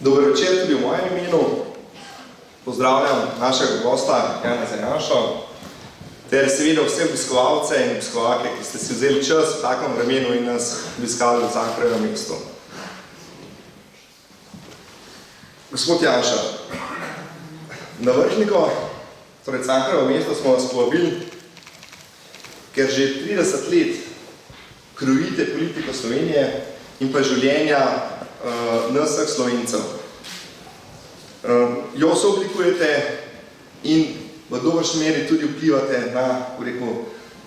Dober večer tudi v mojem imenu. Pozdravljam našega gosta, Janeza Janšo, ter seveda vse obiskovalce in obiskovalke, ki ste si vzeli čas v takem vremenu in nas obiskali v Cankarjevem mestu. Gospod Janša, na Vrhniko, torej Cankarjevo mesto, smo vas povabili, ker že 30 let krojite politiko Slovenije in pa življenja nas vseh Slovencev. Jo sooblikujete in v dobršni meri tudi vplivate na,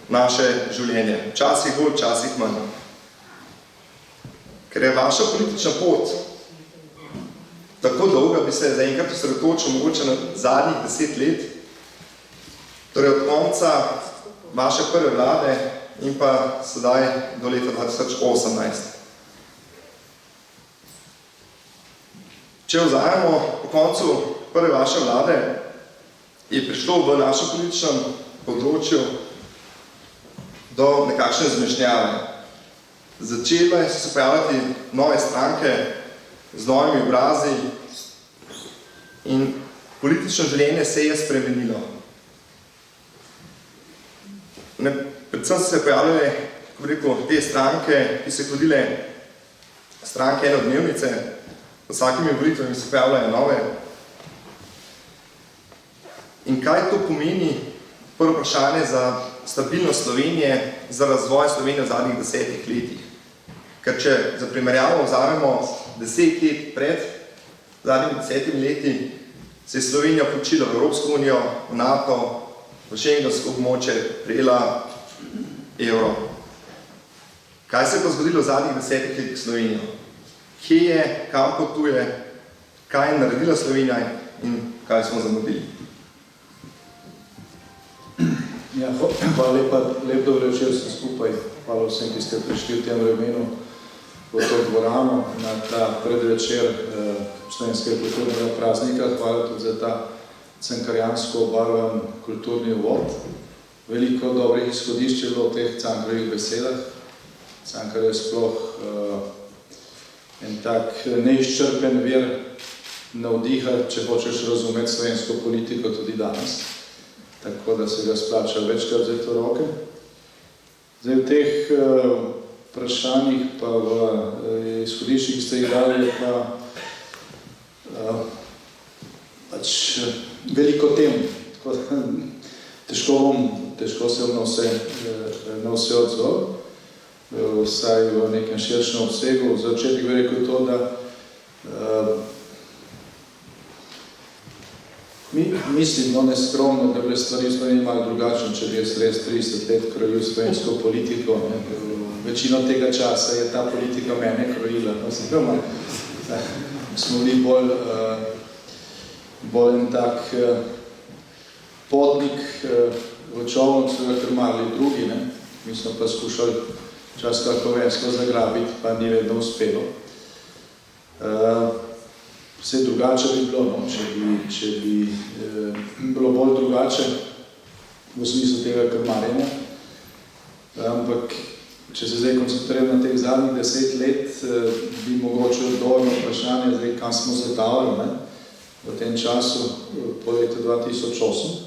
naše življenje. Včasih bolj, včasih manj. Ker je vaša politična pot tako dolga, bi se zaenkrat osredotočil mogoče na zadnjih 10 let, torej od konca vaše prve vlade in pa sedaj do leta 2018. Če vzajemo po koncu prve vaše vlade, je prišlo v našem političnem področju do nekakšne zmešnjave. Začele so se pojavljati nove stranke z novimi obrazi in politično življenje se je spremenilo. Predvsem so se pojavljale, te stranke, ki so hodile stranke enodnevnice, vsakimi volitvami se pojavljajo nove. In kaj to pomeni, prvo vprašanje, za stabilnost Slovenije, za razvoj Slovenije v zadnjih 10 letih? Ker če za primerjavo vzamemo 10 let pred zadnjimi 10 leti, se je Slovenija vključila v Evropsko unijo, v NATO, v šengensko območje, prejela evro. Kaj se je pa zgodilo v zadnjih 10 letih Slovenijo? Kje je, kam potuje, kaj je naredila Slovenija in kaj smo zamudili? Ja, hvala lepa, lep dobro večer vsem skupaj. Hvala vsem, ki ste prišli v tem vremenu v to dvorano na ta predvečer slovenskega kulturnega praznika. Hvala tudi za ta cankarjansko obarvan kulturni uvod. Veliko dobrih izhodišč je bilo v teh Cankarjevih besedah. Cankar je sploh en tak neizčrpen vir navdiha, če hočeš razumeti slovensko politiko tudi danes. Tako da se ga splača večkrat vzeti v roke. Zdaj v teh vprašanjih pa v izhodiščih, ki ste jih dali, je pa pač veliko tem. Težko se na vse odzval. Vsaj v nekem širšem obsegu. V začetku bi rekel to, da mislim, neskromno, da bile stvari v Sloveniji malo drugačne, če bi jaz res 30 let krojil slovensko politiko. Večino tega časa je ta politika mene krojila. Smo bili bolj en tak potnik v čovnu, so ga krmarili drugi. Mi smo pa skušali čas kako vensko zagrabiti, pa ni vedno uspelo. Vse drugače bi bilo, če bi bilo bolj drugače v smislu tega krmarjenja. Ampak, če se zdaj koncentriram na teh zadnjih 10 let, bi mogoče odgovor na vprašanje, kam smo zadavali v tem času po letu 2008.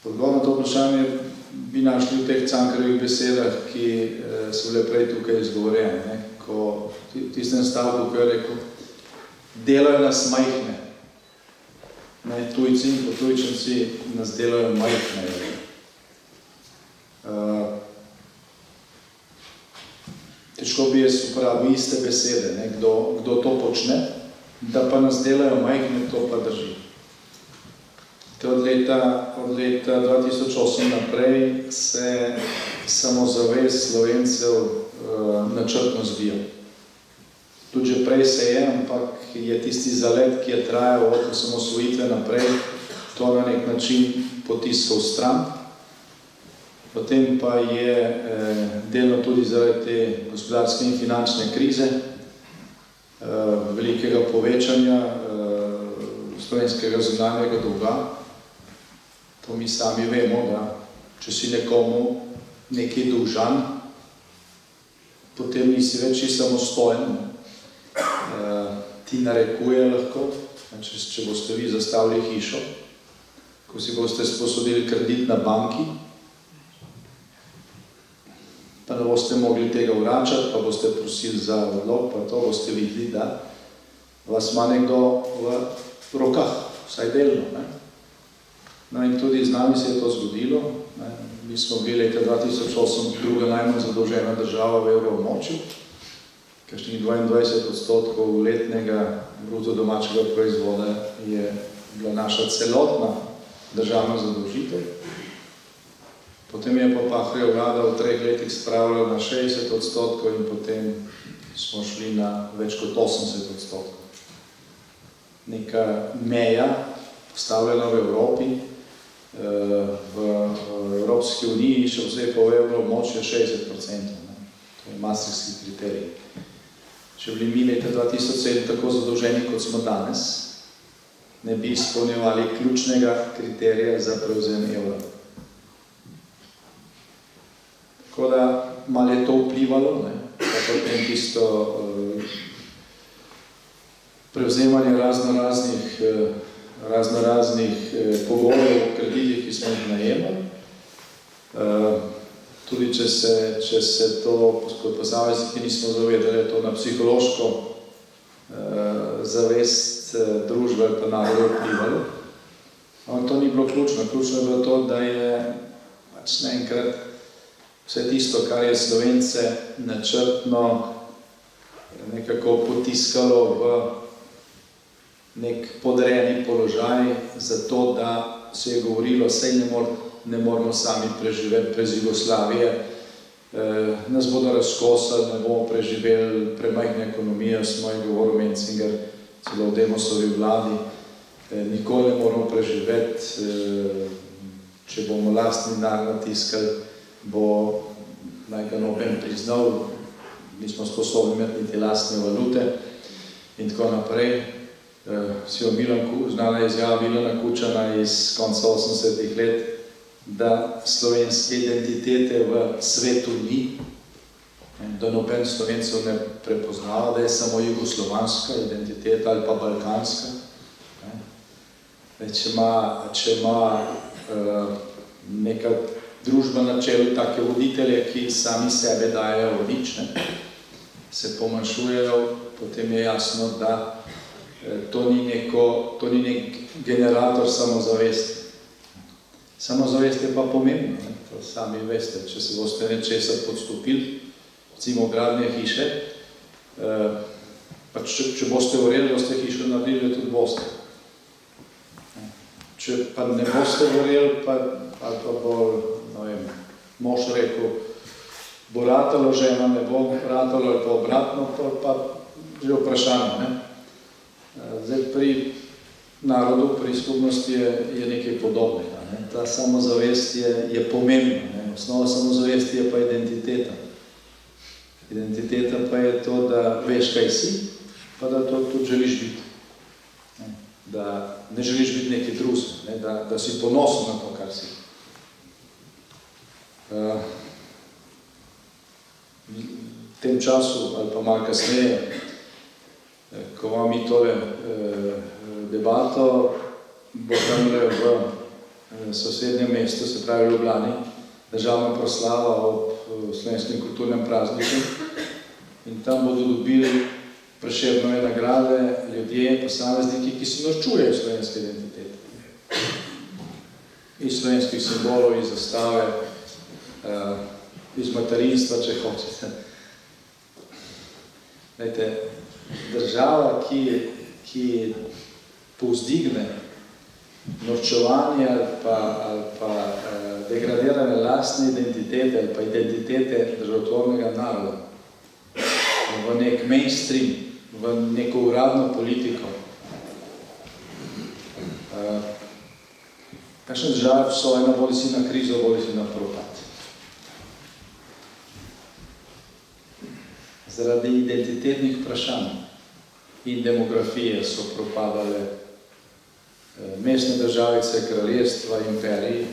Odgovor na to vprašanje bi našli v teh Cankarjevih besedah, ki so bile prej tukaj izgovorjene. Ko tistem stavku, ko je rekel, delajo nas majhne. Tujci in potujčenci nas delajo majhne. Težko bi jaz uporabil iste besede, kdo to počne, da pa nas delajo majhne, to pa drži. Od leta 2008 naprej se samozavest Slovencev načrtno zbija. Tudi že prej se je, ampak je tisti zalet, ki je trajal od osamosvojitve naprej, to na nek način potiskal stran. Potem pa je delno tudi zaradi te gospodarske in finančne krize, velikega povečanja slovenskega zunanjega dolga. To mi sami vemo, da če si nekomu nekaj dolžan, potem nisi več samostojen. ti narekuje lahko, če boste vi zastavili hišo, ko si boste sposodili kredit na banki, pa ne boste mogli tega vračati, pa boste prosili za odlog, pa to boste videli, da vas ima nekdo v rokah, vsaj delno. Ne? No in tudi z nami se je to zgodilo. Ne? Mi smo bili leta 2008 druga najmanj zadolžena država v evroobmočju, kakšnih 22% letnega bruto domačega proizvoda je bila naša celotna državna zadolžitev. Potem je pa Pahorjeva vlada v 3 letih spravila na 60% in potem smo šli na več kot 80%. Neka meja postavljena v Evropi, v Evropski uniji, še vse pa v evroobmočju 60%. To je maastrichtski kriterij. Če bili mi leta 2007 tako zadolženi, kot smo danes, ne bi izpolnjevali ključnega kriterija za prevzem evra. Tako da malo je to vplivalo, pa potem tisto prevzemanje raznoraznih pogojev v kreditih, ki smo jih najemali. Tudi če se to kot posamezniki nismo zavedali, je to na psihološko zavest družbe ali pa naroda vplivalo. Ampak to ni bilo ključno. Ključno je bilo to, da je pač naenkrat vse tisto, kar je Slovence načrtno nekako potiskalo v nek podrejeni položaj, zato da se je govorilo, saj ne moramo sami preživeti brez Jugoslavije, nas bodo razkosali, ne bomo preživeli, premajhne ekonomije, smo je govoril Mencinger, celo v Demosovi vladi, nikoli ne moramo preživeti, če bomo lastni denar natiskali, bo naj ga noben priznal, nismo sposobni imeti niti lastne valute in tako naprej. Znana izjava Milana Kučana iz konca 80-ih let, da slovenske identitete v svetu ni, da noben Slovencev ne prepoznava, da je samo jugoslovanska identiteta ali pa balkanska. Če ima neka družba na čelu take voditelje, ki sami sebe dajejo v nič, se pomanjšujejo, potem je jasno, da to ni nek generator samozavesti. Samozavest je pa pomembno, to sami veste, če se boste nečesa podstopili, recimo gradnje hiše, pa če boste verjeli, boste hišo naredili, tudi boste. Če pa ne boste verjeli, ali pa bo, mož rekel, bo ratalo, žena ne bo ratalo, ali pa obratno, pa že vprašanje. Zdaj pri narodu, pri skupnosti je nekaj podobnega. Ta samozavest je pomembna. Osnova samozavesti je pa identiteta. Identiteta pa je to, da veš, kaj si, pa da to tudi želiš biti. Da ne želiš biti neki drugi, da si ponosen na to, kar si. V tem času, ali pa malo kasneje, ko imamo mi tole debato, bo tamle v sosednjem mestu, se pravi v Ljubljani, državna proslava ob slovenskem kulturnem prazniku in tam bodo dobili Prešernove nagrade ljudje, posamezniki, ki se norčujejo slovenske identitete. Iz slovenskih simbolov, iz zastave, iz materinstva, če hočete. Država, ki povzdigne norčevanje ali pa degradirane lastne identitete ali pa identitete državotvornega naroda v nek mainstream, v neko uradno politiko. Kakšne države so ena bodi si na krizo, bodi si na propad. Zaradi identitetnih vprašanj in demografije so propadale mestne državice, kraljestva, imperiji,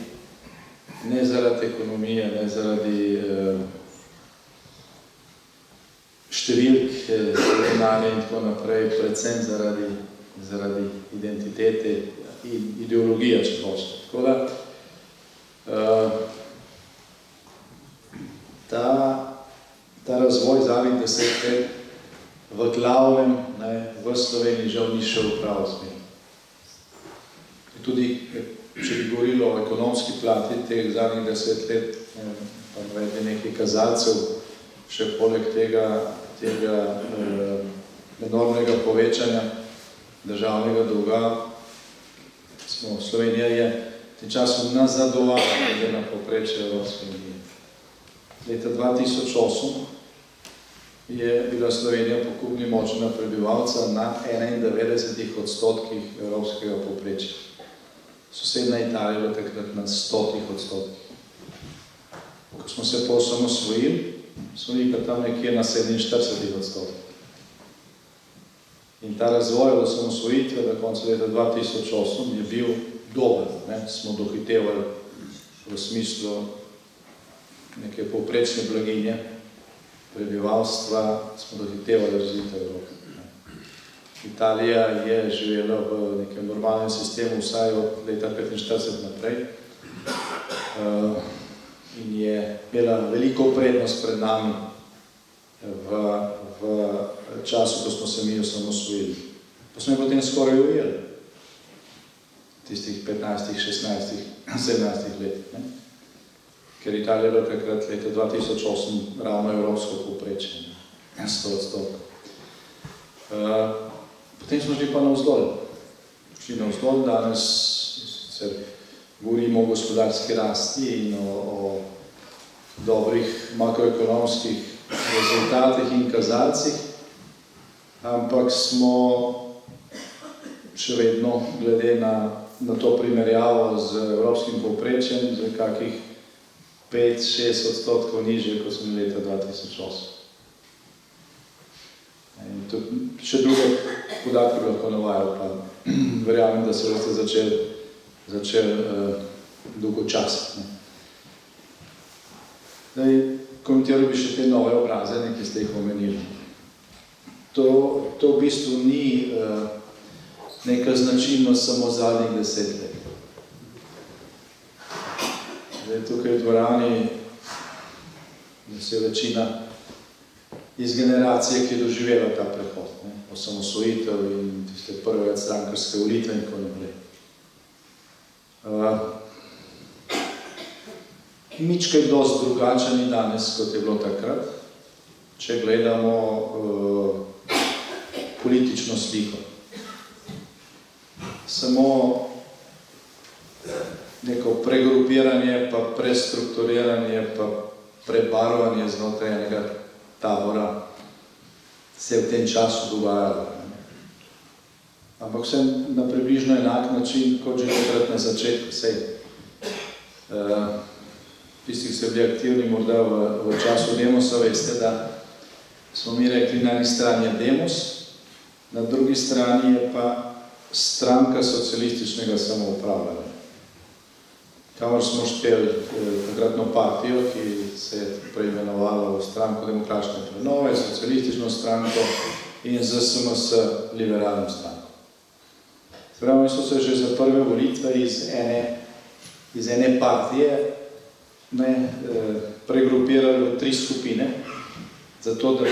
ne zaradi ekonomije, ne zaradi številk, regionalne in tako naprej, predvsem zaradi identitete in ideologije, če hočete. Tako da, ta razvoj zadnjih 10 let v glavnem v Sloveniji žal ni šel v pravo smer. Tudi, če bi govorili o ekonomski plati teh zadnjih 10 let, pa navedli nekaj kazalcev, še poleg tega enormnega povečanja državnega dolga, Slovenija je v tem času nazadovala glede na povprečje Evropske unije. Leta 2008 je bila Slovenija po kupni moči na prebivalca na 91% evropskega povprečja. Sosedna Italija je bila takrat na 100%. Ko smo se pa osamosvojili, smo bili pa tam nekje na 47%. In ta razvoj od osamosvojitve do konca leta 2008 je bil dober. Smo dohitevali v smislu neke povprečne blaginje prebivalstva, smo dohitevali razvite Evrope. Italija je živela v nekem normalnem sistemu vsaj od leta 1945 naprej in je imela veliko prednost pred nami v času, ko smo se mi osamosvojili. Pa smo jo potem skoraj ujeli, tistih 15, 16, 17 let. Ker Italija je bila takrat leta 2008 ravno evropsko povprečje, 100%. Potem smo šli pa navzdol. Šli navzdol, danes govorimo o gospodarski rasti in o dobrih makroekonomskih rezultatih in kazalcih, ampak smo še vedno glede na to primerjavo z evropskim povprečjem za kakih 5-6% nižje, kot smo leta 2008. In tudi še druge podatke lahko navajajo, pa verjamem, da se boste začeli dolgočasiti. Komentiral bi še te nove obraze, nekaj ste jih omenili. To v bistvu ni neka značilnost samo zadnjih 10 let. Tukaj v dvorani je večina iz generacije, ki je doživela ta prehod, osamosvojitev in tiste prve strankarske volitve in tako naprej. Nič kaj dosti drugačen ni danes, kot je bilo takrat, če gledamo politično sliko. Samo neko pregrupiranje, pa prestrukturiranje, pa prebarvanje znotraj enega tabora se je v tem času dogajalo. Ampak vse na približno enak način, kot že takrat na začetku. Tisti, ki ste bili aktivni morda v času Demosa, veste, da smo mi rekli, na eni strani je Demos, na drugi strani je pa stranka socialističnega samoupravljanja. Kamor smo šteli takratno partijo, ki se je preimenovala v stranko demokratične prenove, socialistično stranko in ZSMS liberalno stranko. Spravo, mi smo se že za prve volitve iz ene partije pregrupirali v 3 skupine, zato da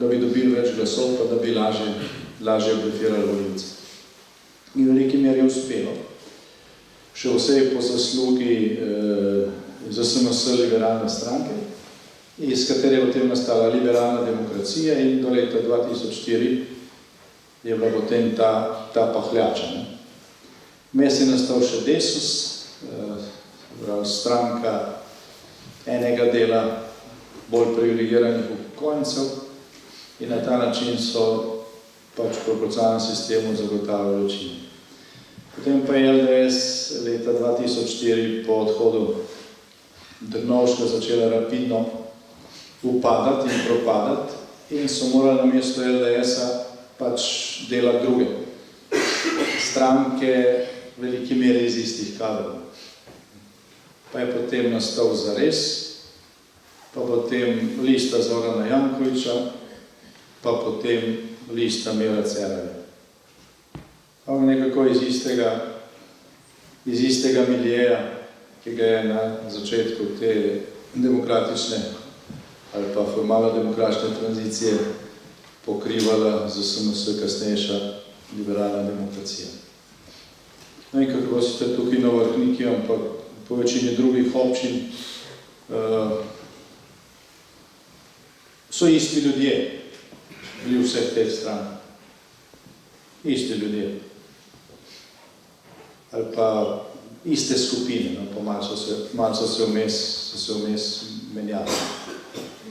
bi dobili več glasov, pa da bi lažje blefirali volivce. In v veliki meri je uspelo. Še vsej po zaslugi ZSMS liberalne stranke, iz katere je potem nastala liberalna demokracija in do leta 2004 je bila potem ta pahljača. Vmes je nastal še Desus, stranka enega dela bolj privilegiranih upokojencev in na ta način so pač v proporcionalnem sistemu zagotavljali večino. Potem pa je LDS leta 2004 po odhodu Drnovška začela rapidno upadati in propadati in so morali namesto LDS-a pač delati druge stranke v veliki meri iz istih kadrov. Pa je potem nastal Zares, pa potem Lista Zorana Jankovića pa potem Lista Mira Cerarja. Ampak nekako iz istega miljeja, ki ga je na začetku te demokratične ali pa formalno demokratične tranzicije pokrivala z SMS kasnejša liberalna demokracija. No in kako ste tukaj na Vrhniki, ampak po večini drugih občin so isti ljudje bili vseh teh stran. Isti ljudje. Ali pa iste skupine, no, pa malo so se vmes menjali.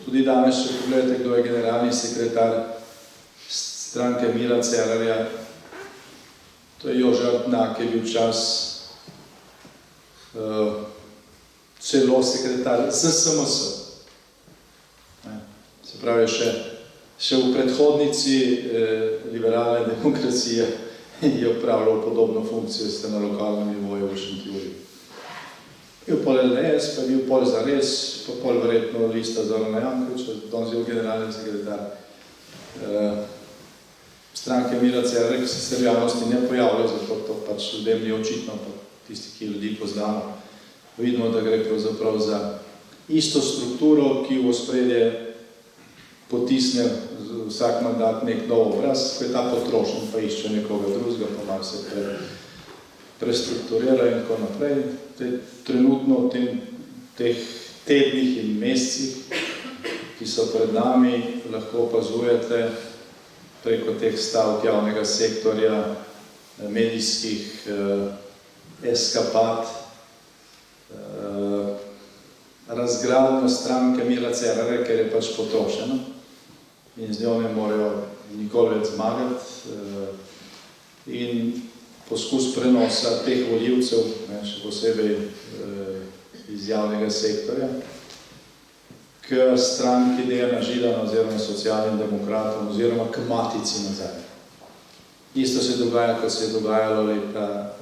Tudi danes, če pogledate, kdo je generalni sekretar stranke Mira Cerarja, to je Jože Altnak, ki je bil čas celo sekretar SMS. Se pravi, še v predhodnici liberalne demokracije je opravljal podobno funkcijo, ste na lokalnem nivoju v Šentjurju. Bil pol LDS, pa je bil pol zares, pa pol verjetno Lista Zorana Jankovića, danes je bil generalni sekretar stranke Mira Cerarja, ki se v javnosti ne pojavlja, zato to pač ljudem ni očitno, pa tisti, ki ljudi poznamo. Vidimo, da gre pravzaprav za isto strukturo, ki v ospredje potisne vsak mandat nek nov obraz, ko je ta potrošen, pa išče nekoga drugega, pa malo se prestrukturira in tako naprej. Trenutno v teh tednih in mesecih, ki so pred nami, lahko opazujete preko teh stavk javnega sektorja, medijskih eskapad, razgradnjo stranke Mira Cerarja, ker je pač potrošena in z njo ne morejo nikoli več zmagati, in poskus prenosa teh volivcev, še posebej iz javnega sektorja, k stranki Dejana Židana oziroma socialnim demokratom oziroma k matici nazaj. Isto se dogaja, kot se je dogajalo leta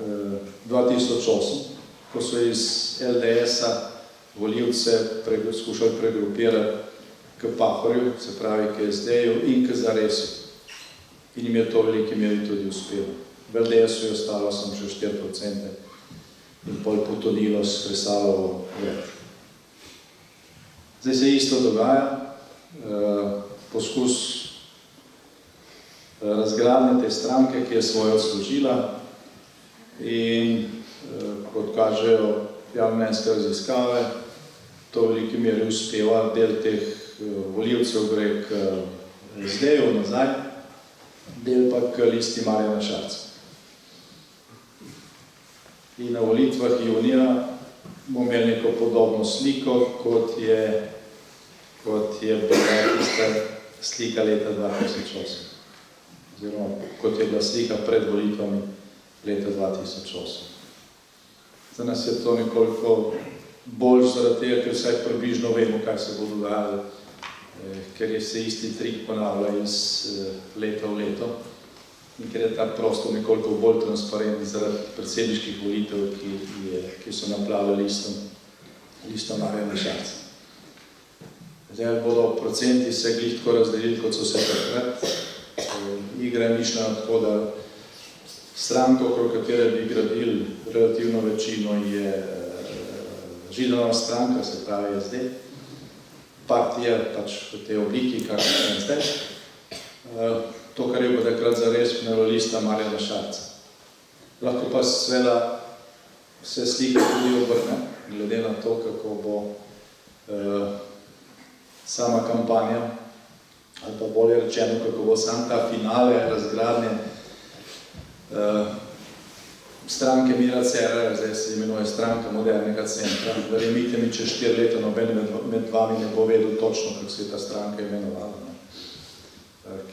2008, ko so iz LDS-a volivce skušali pregrupirati k Pahorju, se pravi k SD-ju in k Zaresu. In jim je to v veliki meri tudi uspelo. V LDS-u je ostalo sem še 4% in pol potonilo s Kresalovo več. Zdaj se isto dogaja, poskus razgradnje te stranke, ki je svojo odslužila in kot kažejo javnomnenjske raziskave, to v veliki meri uspeva, del teh volivcev gre k SD-ju nazaj, del pa k Listi Marjana Šarca. In na volitvah junija bomo imeli neko podobno sliko, kot je bila tista slika leta 2008. Oziroma, kot je bila slika pred volitvami leta 2008. Za nas je to nekoliko bolj zaradi tega, ker vsaj približno vemo, kaj se bo dogajalo, ker se isti trik ponavlja iz leta v leto in ker je ta prostor nekoliko bolj transparentni zaradi predsedniških volitev, ki so naplavili listo Marjana Šarca. Zdaj bodo procenti se glih tako razdelili, kot so se takrat. Igra je mišljena tako, da stranka, okrog katere bi gradili relativno večino, je Židanova stranka, se pravi SD, partija pač v tej obliki, kakšna je zdaj. To, kar je bo takrat zares imelo Lista Marjana Šarca. Lahko pa seveda se slika tudi obrne, glede na to, kako bo sama kampanja, ali pa bolje rečeno, kako bo sam ta finale razgradnje stranke Mira Cerarja, zdaj se imenuje Stranka modernega centra. Verjemite mi, čez 4 leta noben med vami ne bo vedel točno, kako se je ta stranka imenovala,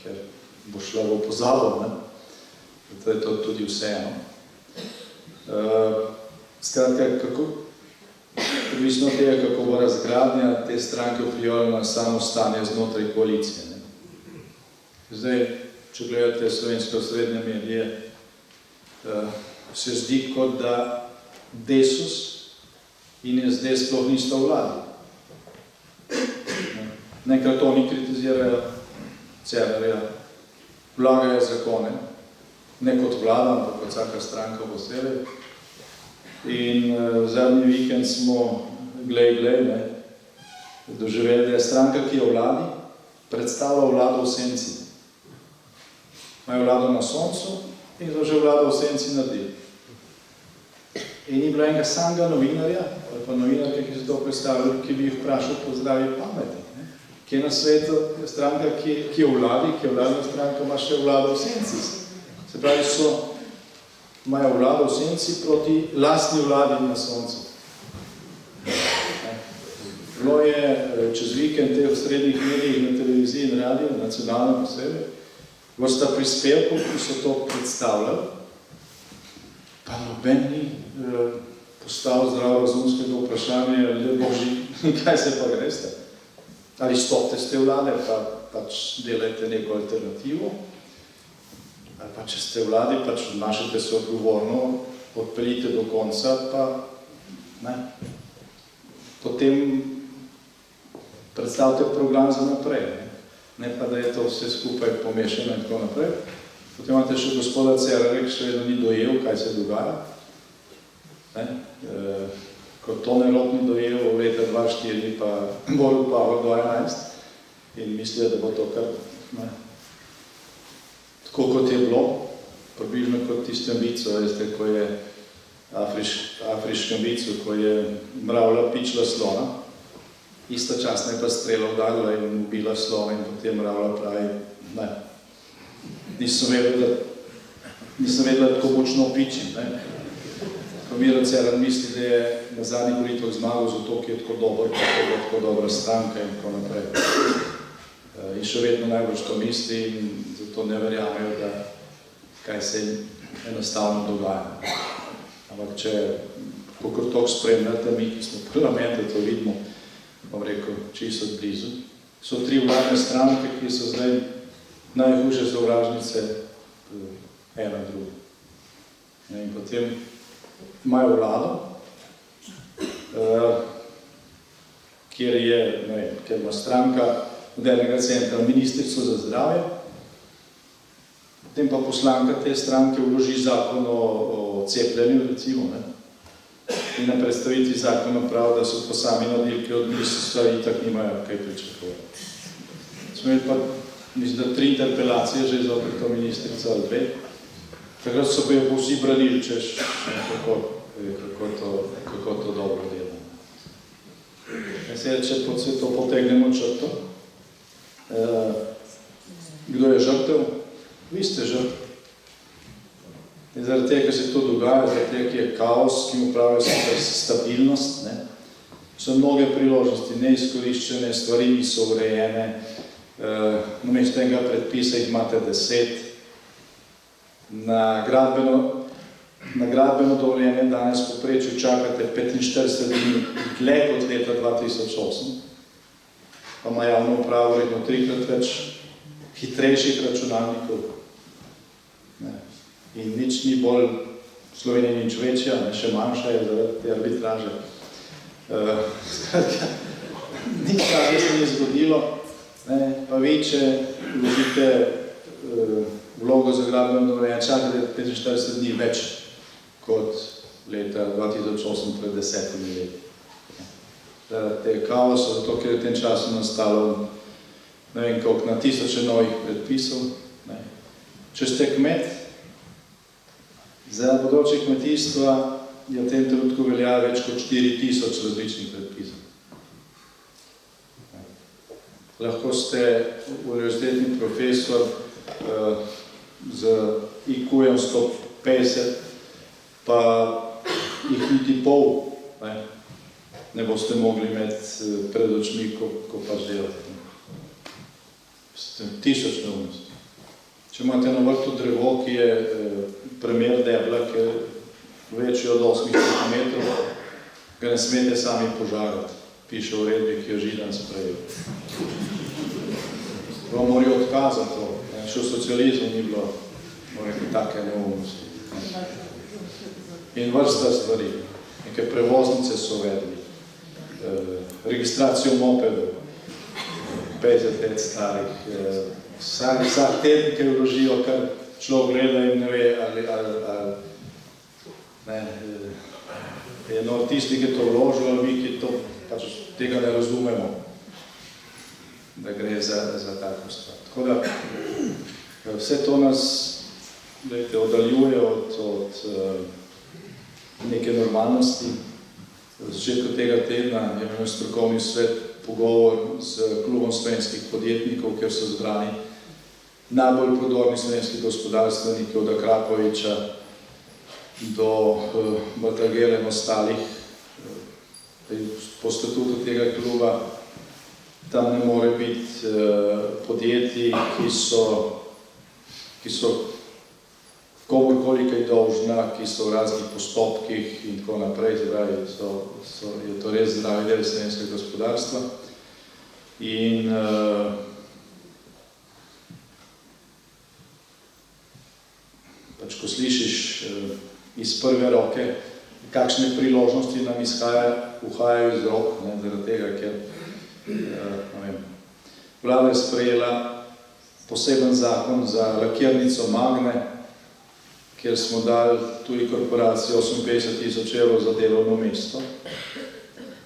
ker bo šla v pozabo, zato je to tudi vseeno. Skratka, odvisno od tega, kako bo razgradnja te stranke vplivalo na samo stanje znotraj koalicije. Zdaj, če gledate slovenske osrednje medije, se zdi, kot da Desus in SD sploh nista v vladi. Nekrat oni kritizirajo Cerarja, vlagajo zakone, ne kot vlada, ampak kot vsaka stranka posebej. In zadnji vikend smo, doživeli, da je stranka, ki je v vladi, predstavlja vlado v senci. Imajo vlado na soncu in so že vlado v senci naredili. In ni bilo enega samega novinarja, ali pa novinarke, ki so to predstavljali, ki bi jih vprašal po zdravi pameti. Kje na svetu je stranka, ki je v vladi, ki je vladna stranka, ima še vlado v senci. Se pravi, imajo vlado v senci proti lastni vladi na soncu. Bilo je čez vikend teh srednjih medijih na televiziji in radiju, nacionalno posebej, vrsta prispevkov, ki so to predstavljali, pa noben ni postavil zdravorazumskega vprašanja, ljudje božji, kaj se pa greste? Ali stopite z te vlade, pa pač delajte neko alternativo, ali pa če ste vladi, pač odnašate se odgovorno, odpeljite do konca, pa ne. Potem predstavite program za naprej, ne pa da je to vse skupaj pomešano in tako naprej. Potem imate še gospoda Cerarja, ki še vedno ni dojel, kaj se dogaja. Kot Tone Rop ni dojel v leta 2004, pa Borut Pahor 2011 in mislijo, da bo to kar tako, kot je bilo, približno kot tistem vicu, veste, ko je afriškem vicu, ko je mravlja pičila slona, istočasno je pa strela udarila in ubila slona in potem mravlja pravi, ne, nisem vedela, tako močno pičim, ne. Miro Cerar misli, da je na zadnjih volitvah zmagal zato, ki je tako dober, tako dobra stranka in tako naprej. In še vedno najbolj to misli in zato ne verjamejo, da kaj se enostavno dogaja. Ampak če kakor toliko spremljate, mi, ki smo v parlamentu, to vidimo, bom rekel, čisto blizu, so 3 vladne stranke, ki so zdaj najhujše sovražnice ena druga. In potem imajo vlado, kjer ima stranka od enega centra ministrico za zdravje, potem pa poslanka te stranke vloži zakon o cepljenju, recimo, ne? In na predstavitvi zakona pravi, da so pa sami naredili, od ministrstva itak nimajo kaj pričakovati. Smo imeli pa, mislim, da 3 interpelacije že zopet to ministrico ali 2. Takrat so pa jo vsi branili, češ, kako to dobro dela. Če se to potegnemo črto, kdo je žrtev? Vi ste žrtev. Zaradi tega, ker se to dogaja, zaradi tega, ker je kaos, ki mu pravijo stabilnost, ne? So mnoge priložnosti neizkoriščene, stvari niso urejene, namesto enega predpisa jih imate 10. Na gradbeno dovoljenje danes v povprečju čakate 45 dni dlje kot leta 2008, pa ima javno upravo verjetno 3-krat več hitrejših računalnikov. In nič ni bolj, Slovenija nič večja, še manjša je zaradi te arbitraže. Skratka, nič tako se ni zgodilo, pa vi, če vložite vlogo za gradbeno dovoljenje, čakate 45 dni več kot leta 2008 pred 10 leti. Te kaoso, zato ker je v tem času nastalo ne vem koliko, na tisoče novih predpisov. Če ste kmet, za področje kmetijstva je v tem trenutku velja več kot 4000 različnih predpisov. Lahko ste univerzitetni profesor z IQ-jem 150, pa jih niti pol ne boste mogli imeti pred očmi, ko pač delate. 1000 neumnosti. Če imate na vrtu drevo, ki je primer debla, ki je večji od 8 cm, ga ne smete sami požarati. Piše v uredbi, ki jo Židan sprejel. Prav morajo odkazati to. Še v socializmu ni bilo take neumnosti. In vrsta stvari. Neke prevoznice so vedli. Registracijo mopedov. 50 let starih. vsak teden, ki vložijo, kar človek gleda in ne ve, ali eno od tistih, ki to vložilo, mi, ki to pač tega ne razumemo, da gre za tako stvar. Tako da vse to nas oddaljuje od neke normalnosti. V začetku tega tedna je imel strokovni svet pogovor z klubom slovenskih podjetnikov, kjer so zbrani najbolj prodorni slovenski gospodarstveniki od Akrapoviča do Baltagera in ostalih. Po statutu tega kluba tam ne more biti podjetij, ki so komorkoli kaj dolžna, ki so v raznih postopkih in tako naprej, je to res zdravi del slovenskega gospodarstva. In pač ko slišiš iz prve roke, kakšne priložnosti nam uhajajo iz rok, zaradi tega, ker vlada je sprejela poseben zakon za lakirnico Magne, kjer smo dali tuji korporaciji 58.000 evrov za delovno mesto.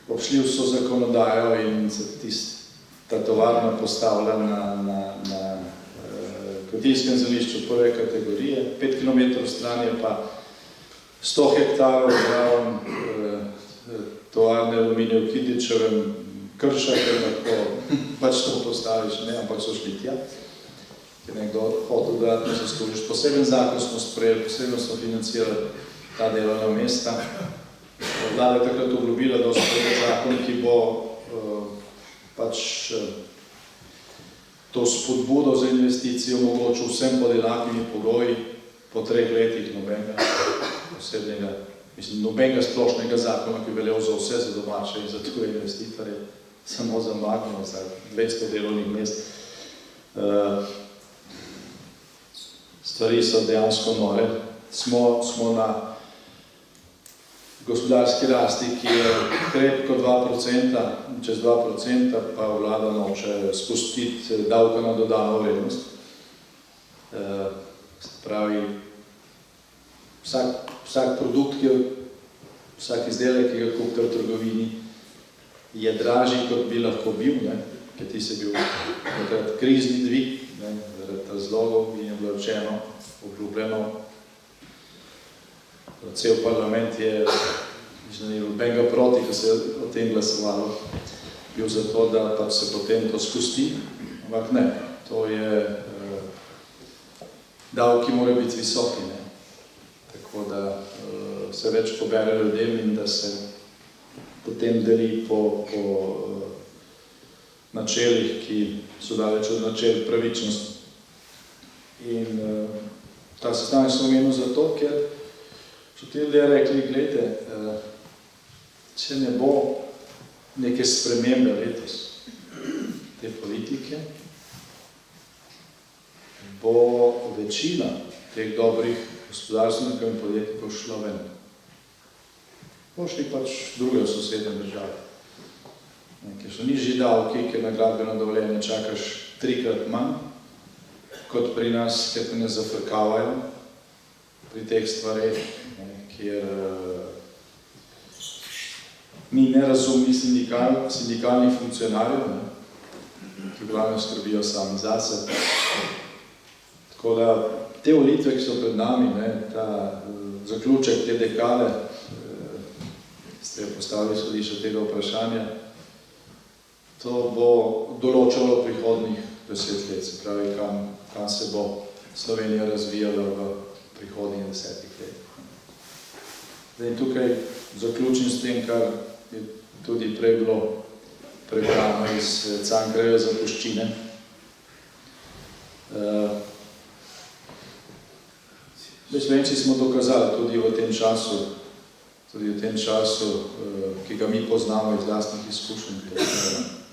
Obšli so zakonodajo in se ta tovarna postavlja na kmetijskem zemljišču prve kategorije. 5 km stran je pa 100 hektarov zraven tovarne aluminija v Kidičevem Krša, ker lahko pač to postaviš, ampak so šli tja. Ker nekdo hotel dodatno zaslužiti. Poseben zakon smo sprejeli, posebno smo financirali ta delovna mesta. Vlada je takrat obljubila, da sprejeli zakon, ki bo pač to spodbudo za investicijo omogočil vsem pod enakimi pogoji po 3 letih nobenega posebnega, nobenega splošnega zakona, ki veljal za vse, za domače in za tuje investitorje, samo za Magno, za 200 delovnih mest. Stvari so dejansko nore. Smo na gospodarski rasti, ki je krepko 2%, čez 2%, pa vlada noče spustiti davka na dodano vrednost. Pravi, vsak produkt, vsak izdelek, ki ga kupite v trgovini, je dražji, kot bi lahko bil, ker ti se bil takrat krizni dvig, zaradi razlogov in je bilo rečeno, obljubljeno. Cel parlament je, mislim, ni nobenega proti, ko se je o tem glasovalo, bil za to, da pač se potem to spusti, ampak ne, to je davki morajo biti visoki, tako da se več pobere ljudem in da se potem deli po načelih, ki so daleč od načel pravičnosti. In ta sestanek sem omenil zato, ker so ti ljudje rekli, gledajte, če ne bo neke spremembe letos te politike, bo večina teh dobrih gospodarstvenikov in podjetnikov šla ven. Bo šli pač druge sosedne države. Ker so nižji davki, ker na gradbeno dovoljenje čakaš 3-krat manj, kot pri nas, ker te ne zafrkavajo pri teh stvareh, kjer ni nerazumni sindikalnih funkcionarjev, ki glavno skrbijo sami zase. Tako da te volitve, ki so pred nami, ta zaključek te dekade, ste postavili izhodišče tega vprašanja, to bo določalo prihodnjih 10 let, se pravi, kam se bo Slovenija razvijala v prihodnjih 10 letih. Zdaj tukaj zaključim s tem, kar je tudi prej bilo prebrano iz Cankarjeve zapuščine. Slovenci smo dokazali tudi v tem času, ki ga mi poznamo iz lastnih izkušenj,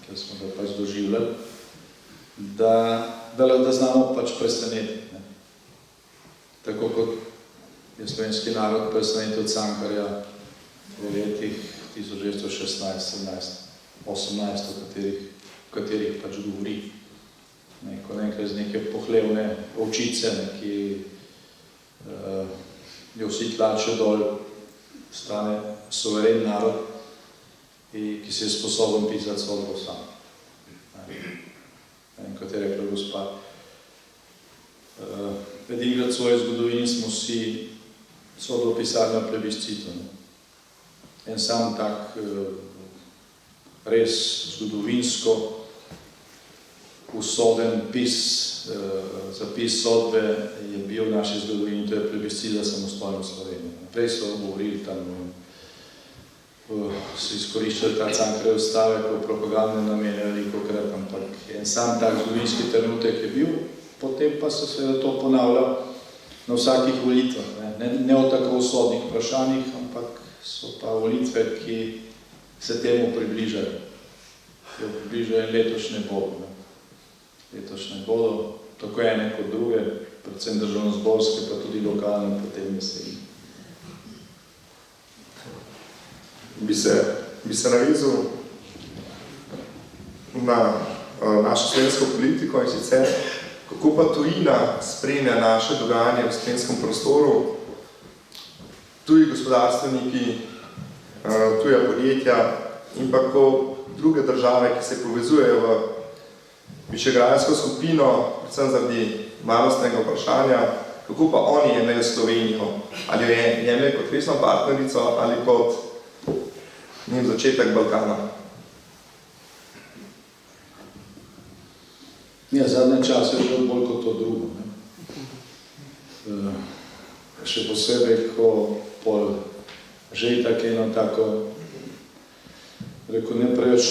ker smo ga pač doživljali, da znamo pač presenetiti. Tako kot je slovenski narod presenetil Cankarja v letih 1916, 17, 18, o katerih pač govori. Ko nekaj z neke pohlevne ovčice, ki jo vsi tlačijo dol, stane suveren narod, ki se je sposoben pisati sodbo sam. Kot je rekla gospa, edinkrat v svoji zgodovini smo si sodbo pisali na plebiscitu. En sam tak res zgodovinsko usoden zapis sodbe je bil v naši zgodovini, to je plebiscit za samostojno Slovenijo. Prej so govorili tam, so izkoriščali ta Cankarjev stavek v propagandne namene velikokrat, ampak en sam tak zgodovinski trenutek je bil, potem pa se seveda to ponavlja na vsakih volitvah. Ne o tako usodnih vprašanjih, ampak so pa volitve, ki se temu približajo. Jo približajo letošnje bodo. Letošnje bodo, tako ene kot druge, predvsem državnozborske, pa tudi lokalne, potem jeseni. Bi se navezal na našo slovensko politiko in sicer, kako pa tujina spremlja naše dogajanje v slovenskem prostoru, tuji gospodarstveniki, tuja podjetja in pa ko druge države, ki se povezujejo v višegrajsko skupino, predvsem zaradi malostnega vprašanja, kako pa oni jemljajo Slovenijo, ali jo jemljajo kot resno partnerico ali kot začetek Balkana. Ja, zadnje čase je že bolj kot to drugo. Še posebej, ko pol že itak eno tako, rekel, ne preveč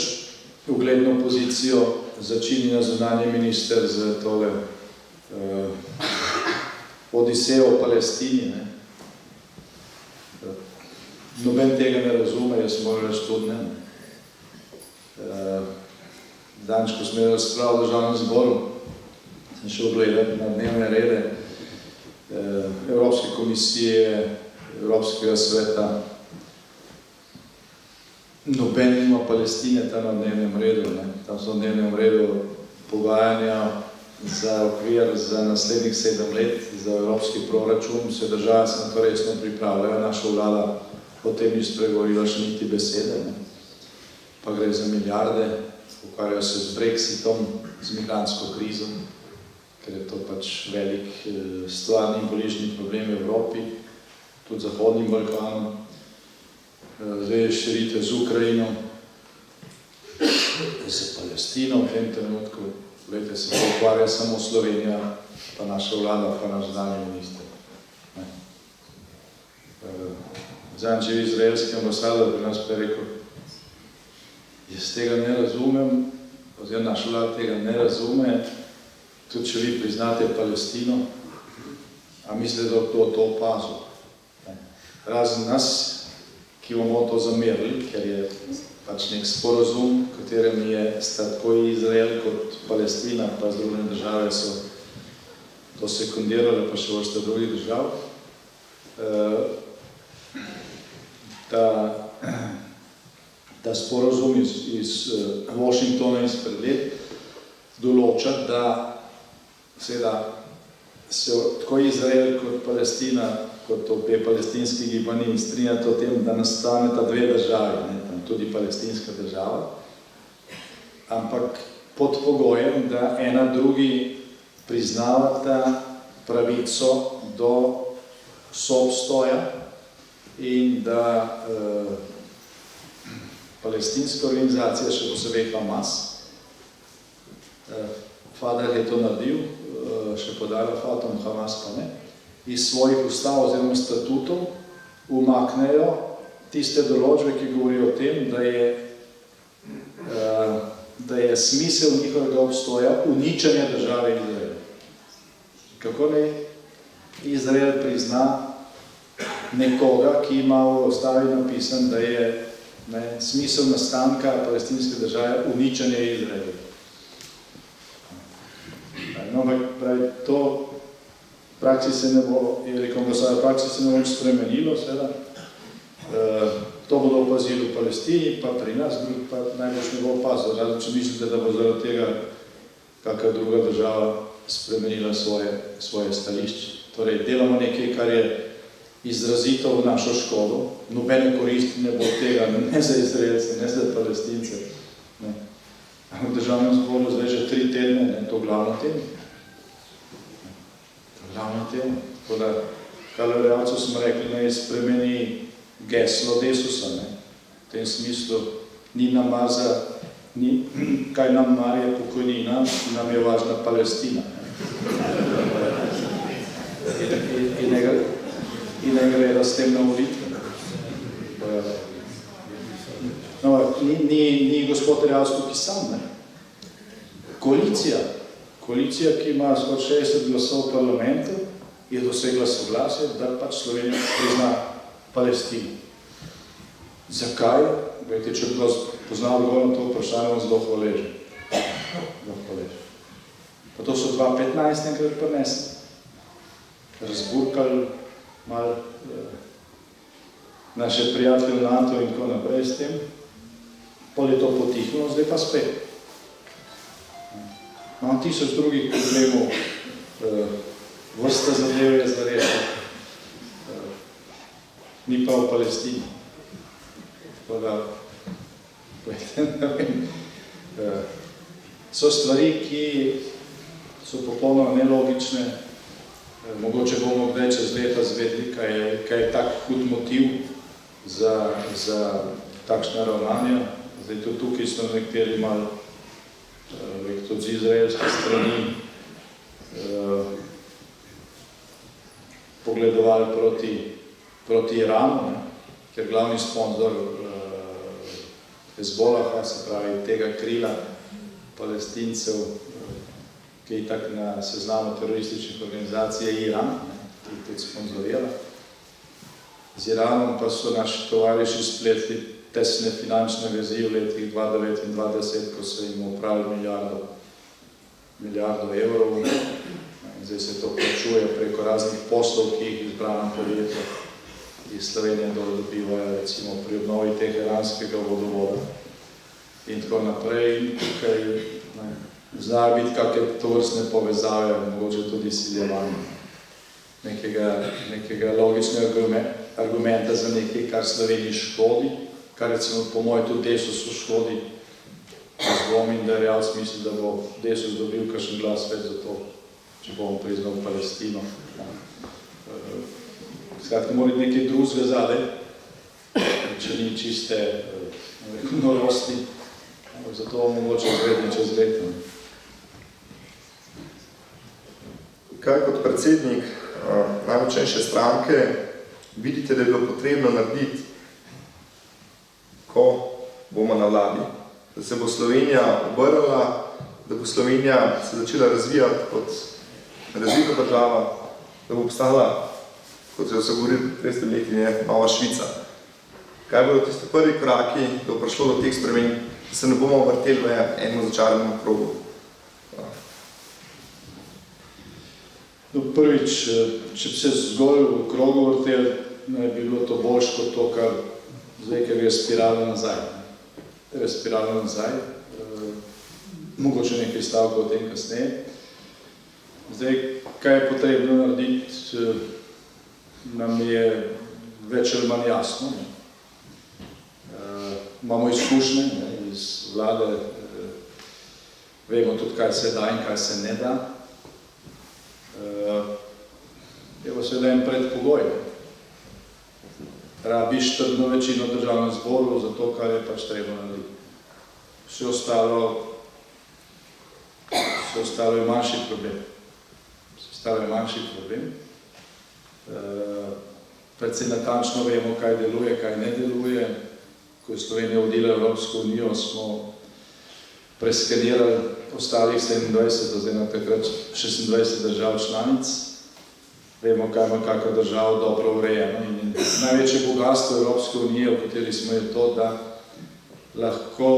ugledno pozicijo začinja zunanji minister z tole odisejo v Palestini. Noben tega ne razume, jaz moram reči tudi ne. Danes, ko smo razpravljali v Državnem zboru, sem šel gledati na dnevne rede Evropske komisije, Evropskega sveta. Noben nima Palestine tam na dnevnem redu. Tam so na dnevnem redu pogajanja za okvir za naslednjih 7 let, za evropski proračun. Se države se na to resno pripravljajo, naša vlada o tem ni spregovorila še niti besede. Pa gre za milijarde, ukvarjajo se z Brexitom, z migrantsko krizo, ker je to pač velik stvarni in politični problem v Evropi, tudi Zahodnim Balkanom, zdaj širitev z Ukrajino, z Palestino v tem trenutku, glejte, se to ukvarja samo Slovenija, pa naša vlada, pa naš zunanji minister. Zadnjič je izraelski ambasador pri nas pa je rekel, jaz tega ne razumem, oziroma naša vlada tega ne razume, tudi če vi priznate Palestino, a mislite, da to opazil. Razen nas, ki bomo to zamerili, ker je pač nek sporozum, v katerem sta tako Izrael kot Palestina, pa Združene države so to sekundirale, pa še vrsta drugih držav. Ta sporozum iz Washingtona izpred let določa, da seveda se tako Izrael kot Palestina, kot obe palestinski gibanji strinjata o tem, da nastaneta 2 državi, tudi palestinska država, ampak pod pogojem, da ena drugi priznavata pravico do soobstoja in da palestinska organizacija, še posebej Hamas, Fatah je to naredil, še podala Fatom, Hamas pa ne, iz svojih ustav oziroma statutov umaknejo tiste določbe, ki govorijo o tem, da je smisel njihovega obstoja uničenje države Izrael. Kako naj Izrael prizna nekoga, ki ima v ustavi napisan, da je smisel nastanka palestinske države uničenje Izraela. No, pravi, to v praksi se ne bo, je rekel, v praksi se ne bo spremenilo, seveda. To bodo opazili v Palestini, pa pri nas, pa najbolj ne bo opazil. Razen, če mislite, da bo zaradi tega kakšna druga država spremenila svoje stališče. Torej, delamo nekaj, kar je izrazito v našo škodo, nobene koristi ne bo tega, ne za Izraelce, ne za Palestince. V državnem zboru zdaj že 3 tedne, to glavna tema. Glavna tema. Tako da, Kalorijavcu smo rekli, naj spremeni geslo Desusa, v tem smislu, ni nam mar za, kaj nam mar je pokojnina, nam je važna Palestina. In ne gre s tem na volitve. No, ni gospod Erjavs tukaj sam. Koalicija, ki ima skoro 60 glasov v parlamentu, je dosegla soglasje, da pač Slovenija prizna Palestino. Zakaj? Vete, če bi poznal odgovor na to vprašanje, bom zelo hvaležen. Pa to so 2015 enkrat prinesli. Razburkali malo naše prijatelje v NATO in tako naprej s tem. Pol je to potihnilo, zdaj pa spet. Imam 1000 drugih problemov, vrsta zadeve je zarešila. Ni pa v Palestini. Tako da, so stvari, ki so popolnoma nelogične. Mogoče bomo kdaj čez leta zvedli, kaj je tak hud motiv za takšne ravnanja. Zdaj tudi tukaj smo nekateri malo, tudi z izraelske strani, pogledovali proti Iranu, ker glavni sponzor Hezbolaha, se pravi tega krila Palestincev, ki je tak na seznamu terorističnih organizacij, je Iran, ki je tudi sponzorira. Z Iranom pa so naši tovariši spletli tesne finančne vezi v letih 2009 in 2010, ko so jim upravili milijardo evrov. Zdaj se to plačuje preko raznih poslov, ki jih izbrana podjetja iz Slovenije dobivajo, recimo pri obnovi teheranskega vodovoda in tako naprej. In tukaj znajo biti kakšne tovrstne povezave, mogoče tudi siljevanje nekega logičnega argumenta za nekaj, kar Sloveniji škodi, kar recimo po mojem tudi Desusu škodi. Dvomim, da Erjavc misli, da bo Desus dobil kakšen glas več za to, če bomo priznal Palestino. Skratka, mora nekaj drugega zadaj, če ni čiste norosti, zato bomo mogoče zvedli čez leto. Kaj kot predsednik najmočnejše stranke vidite, da je bilo potrebno narediti, ko bomo na vladi? Da se bo Slovenija obrnila, da bo Slovenija se začela razvijati kot razvita država, da bo postala, kot se govori pred 30 leti, nova Švica. Kaj bodo tisti prvi koraki, da bo prišlo do teh sprememb, da se ne bomo vrteli v enem začaranem krogu? Prvič, če bi se zgolj v krogu vrteli, naj bi bilo to boljše kot to, kar zdaj, ker je spirala nazaj. Gre spirala nazaj, mogoče nekaj stavkov o tem kasneje. Zdaj, kaj je potrebno narediti, nam je več ali manj jasno. Imamo izkušnje iz vlade, vemo tudi, kaj se da in kaj se ne da. Je pa seveda en predpogoj. Rabiš trdno večino v državnem zboru za to, kar je pač treba narediti. Vse ostalo je manjši problem. Predvsem natančno vemo, kaj deluje, kaj ne deluje. Ko je Slovenija vodila Evropsko unijo, smo preskenirali ostalih 27, zdaj na takrat 26 držav članic. Vemo, kaj ima kakva država dobro urejeno. In največje bogatstvo Evropske unije, v kateri smo, je to, da lahko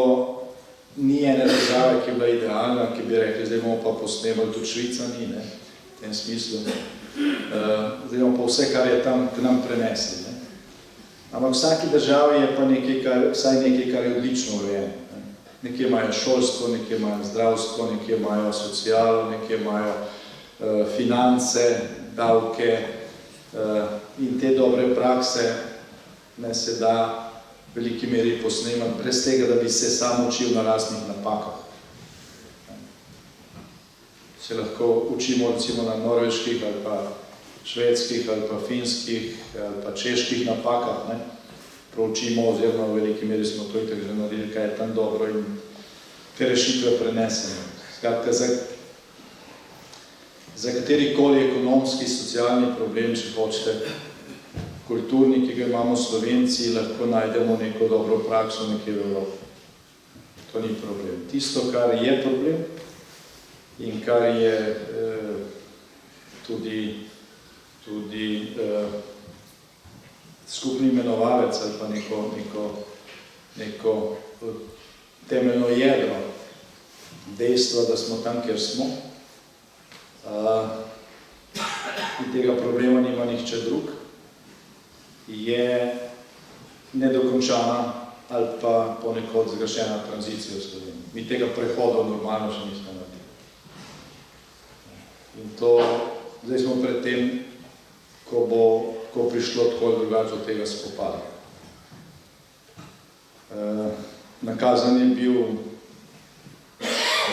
ni ene države, ki je bila idealna, ki bi rekli, zdaj bomo pa posnemali, tudi Švica ni, v tem smislu. Zdaj bomo pa vse, kar je tam k nam prenesli. Ampak v vsaki državi je pa vsaj nekaj, kar je odlično urejeno. Nekje imajo šolstvo, nekje imajo zdravstvo, nekje imajo socialo, nekje imajo finance, davke in te dobre prakse se da v veliki meri posnemati brez tega, da bi se sam učil na lastnih napakah. Se lahko učimo recimo na norveških ali pa švedskih ali pa finskih ali pa čeških napakah, proučimo oziroma v veliki meri smo to itak že naredili, kaj je tam dobro in te rešitve prenesemo. Skratka, za katerikoli ekonomski, socialni problem, če hočete, kulturni, ki ga imamo Slovenci, lahko najdemo neko dobro prakso nekje v Evropi. To ni problem. Tisto, kar je problem in kar je tudi skupni imenovalec ali pa neko temeljno jedro dejstva, da smo tam, kjer smo. In tega problema nima nihče drug, je nedokončana ali pa ponekod zgrešena tranzicija v Sloveniji. Mi tega prehoda normalno še nismo naredili. In to, zdaj smo pred tem, ko prišlo tako drugače od tega spopada. Nakazan je bil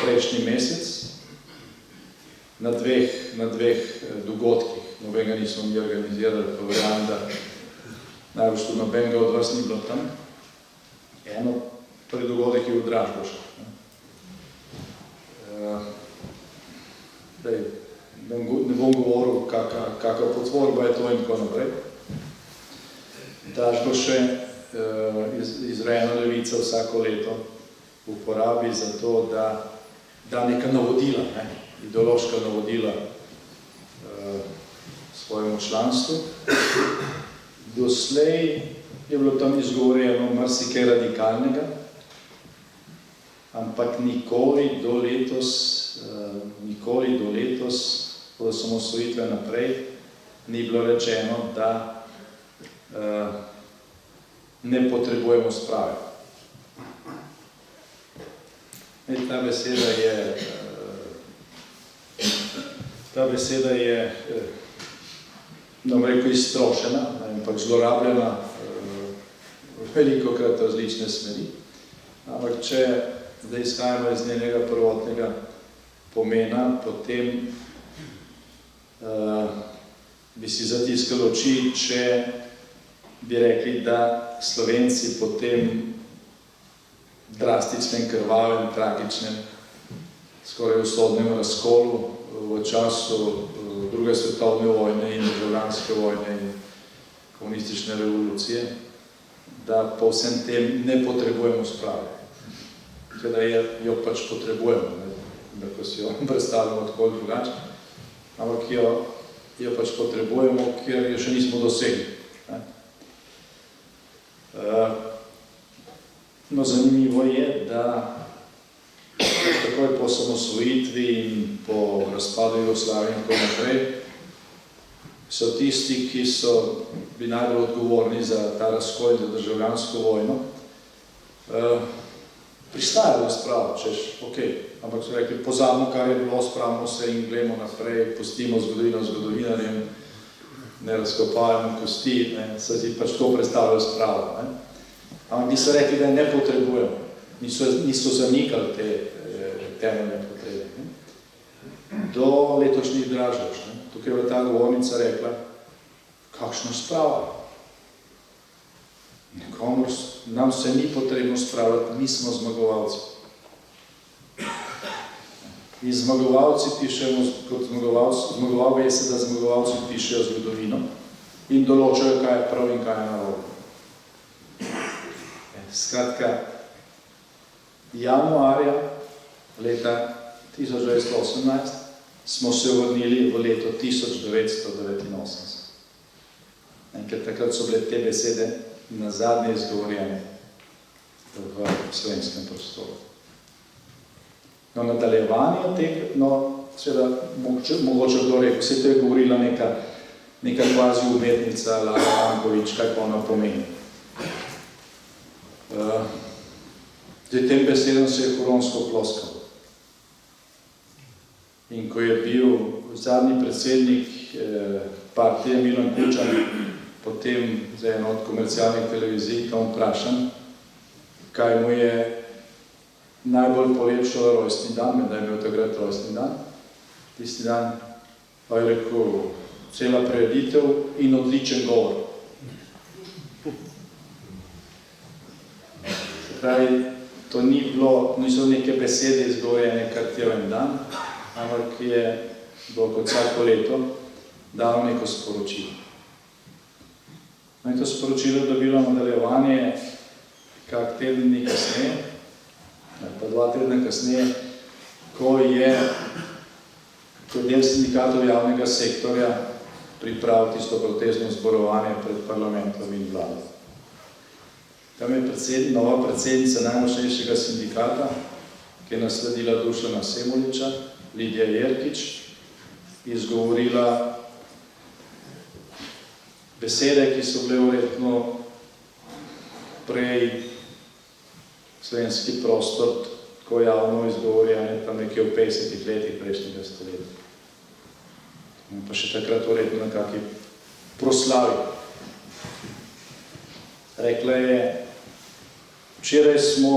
prejšnji mesec na dveh dogodkih. Nobenega nismo mi organizirali, pa verjamem, da najbolj tudi nobenega od vas ni bilo tam. Eno prvi dogodek je v Dražgošu. Ne bom govoril, kakva potvorba je to in tako naprej. Dražgoše izrejena levica vsako leto uporabi za to, da da neka navodila, ideološka navodila svojemu članstvu. Doslej je bilo tam izgovorjeno marsikaj radikalnega, ampak nikoli do letos, od osamosvojitve naprej, ni bilo rečeno, da ne potrebujemo sprave. Ta beseda je nam rekel iztrošena, ampak zlorabljena velikokrat različne smeri. Ampak če zdaj izhajamo iz njenega prvotnega pomena, potem bi si zatiskali oči, če bi rekli, da Slovenci po tem drastičnem, krvavem, tragičnem, skoraj usodnem razkolu v času druge svetovne vojne in državljanske vojne in komunistične revolucije, da po vsem tem ne potrebujemo sprave. Kada jo pač potrebujemo, ko si jo predstavljamo tako drugače, ampak jo pač potrebujemo, ker jo še nismo dosegli. No, zanimivo je, da takoj po osamosvojitvi in po razpadu Jugoslavije in tako naprej so tisti, ki so bili najbolj odgovorni za ta razkol, za državljansko vojno, pristajali spravo, češ, ok, ampak so rekli, pozabimo, kar je bilo, spravimo se in gledamo naprej, pustimo zgodovino zgodovinarjem, ne razkopajamo kosti, se si pač to predstavljali spravo. Ampak niso rekli, da ne potrebujemo, niso zanikali te temeljne potrebe. Do letošnjih Dražgoš, tukaj je bila ta govornica rekla, kakšna sprava. Nam se ni potrebno spravljati, mi smo zmagovalci. In zmagovalci pišemo, kot zmagoval je se, da zmagovalci pišejo zgodovino in določajo, kaj je prav in kaj je narobe. Skratka, januarja leta 1918 smo se vrnili v leto 1989. Ker takrat so bile te besede na zadnje izgovorjene v slovenskem prostoru. No, nadaljevanje tega, seveda, mogoče kdo rekel, vse to je govorila neka kvazi umetnica Lara Jankovič, kaj pa ona pomeni. tem besedam se je huronsko ploskal. In ko je bil zadnji predsednik partije Milan Kučan, potem za eno od komercialnih televizij, tam vprašan, kaj mu je najbolj polepšalo rojstni dan, da je imel takrat rojstni dan, tisti dan, pa je rekel, cela prireditev in odličen govor. Pravi, to niso neke besede izgovorjene kar telen dan, ampak je bilo kot vsako leto dalo neko sporočilo. No in to sporočilo dobilo nadaljevanje kak teden dni kasneje, pa 2 tedna kasneje, ko je del sindikatov javnega sektorja pripravil tisto protestno zborovanje pred parlamentom in vlado. Tam je nova predsednica najmočnejšega sindikata, ki je nasledila Dušana Semoliča, Lidija Jerkič, izgovorila besede, ki so bile verjetno prej slovenski prostor tako javno izgovorjene, tam nekje v 50 letih prejšnjega stoletja. Pa še takrat verjetno na kaki proslavi. Rekla je, včeraj smo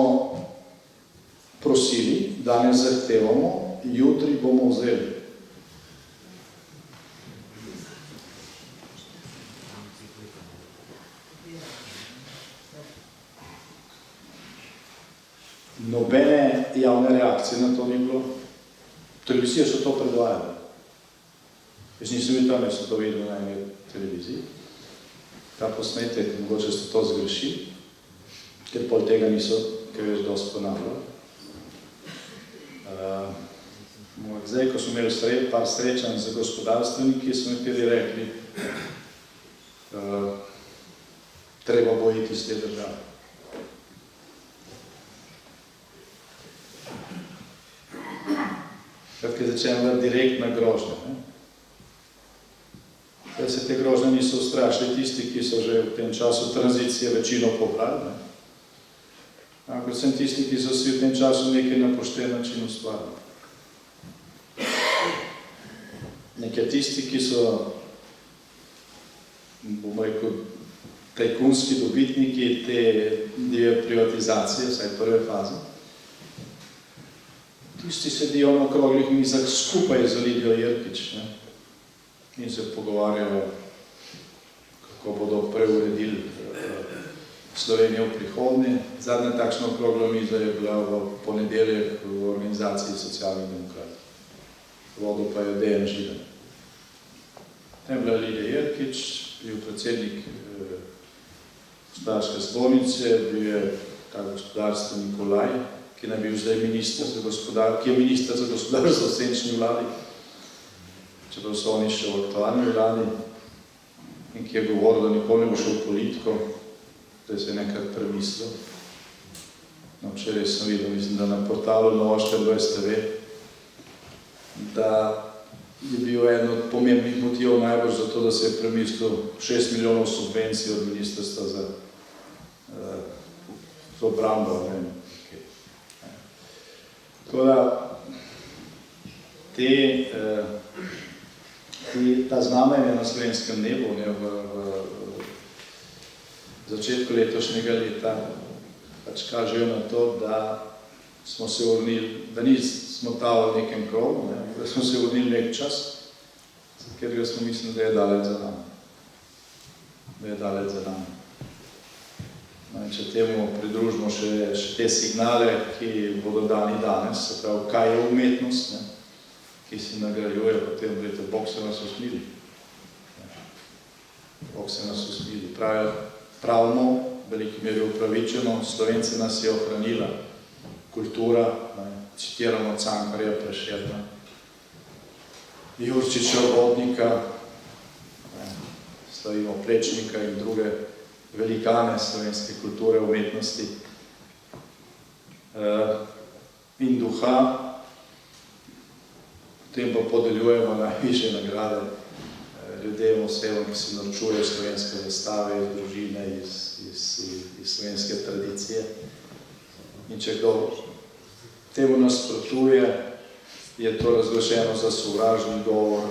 prosili, danes zahtevamo, jutri bomo vzeli. Nobene javne reakcije na to ni bilo. Televizije so to predvajali. Jaz nisem bil tam, jaz sem to videl na eni televiziji. Ta posnetek, mogoče ste to zgrešili, ker pol tega niso, ker več dosti ponavljali. Zdaj, ko smo imeli par srečanj z gospodarstveniki, so nekateri rekli, treba bojiti iz te države. Kaj začela direktna grožnja. Zdaj se te grožnje niso ustrašili tisti, ki so že v tem času tranzicije večino pobrali. Ampak predvsem tisti, ki so si v tem času nekaj na pošten način ustvarili. Nekaj tisti, ki so, bomo rekel, tajkunski dobitniki te divje privatizacije, vsaj prve faze, tisti sedijo na okroglih mizah skupaj z Lidijo Jerkič in se pogovarjajo, kako bodo preuredili Slovenijo v prihodnje. Zadnja takšna okrogla miza je bila v ponedeljek v organizaciji socialnih demokratov. Vodil pa je Dejan Židan. Tam je bila Lidija Jerkič, bil predsednik gospodarske zbornice, bil je ta gospodarstvo Nikolaj, ki je bil zdaj minister za gospodarstvo v senčni vladi, čeprav so oni še v aktualni vladi, in ki je govoril, da nikoli ne bo šel v politiko, da se je nekaj premislil. No, včeraj sem videl, mislim, da na portalu Nova24 TV, da je bil eden od pomembnih motivov najbolj za to, da se je premislil 6 milijonov subvencij od ministrstva za obrambo. Tako da ta znamenja na slovenskem nebu v začetku letošnjega leta pač kažejo na to, da smo se vrnili, da nismo tavali v nekem krogu, da smo se vrnili nek čas, ker ga smo mislili, da je daleč za nami. Da je daleč za nami. Če temu pridružimo še te signale, ki bodo dani danes, se pravi, kaj je umetnost, ki si nagrajuje, potem bodo, Bog se nas usmili. Bog se nas usmili. Pravimo, veliki meri upravičeno, Slovence nas je ohranila kultura, citiramo Cankarja, Prešerna, Jurčiča, Vodnika, slavimo Plečnika in druge velikane slovenske kulture, umetnosti in duha. Potem pa podeljujemo najvišje nagrade ljudem, osebam, ki se norčujejo slovenske zastave, iz družine, iz slovenske tradicije. In če kdo temu nasprotuje, je to razglašeno za sovražni govor,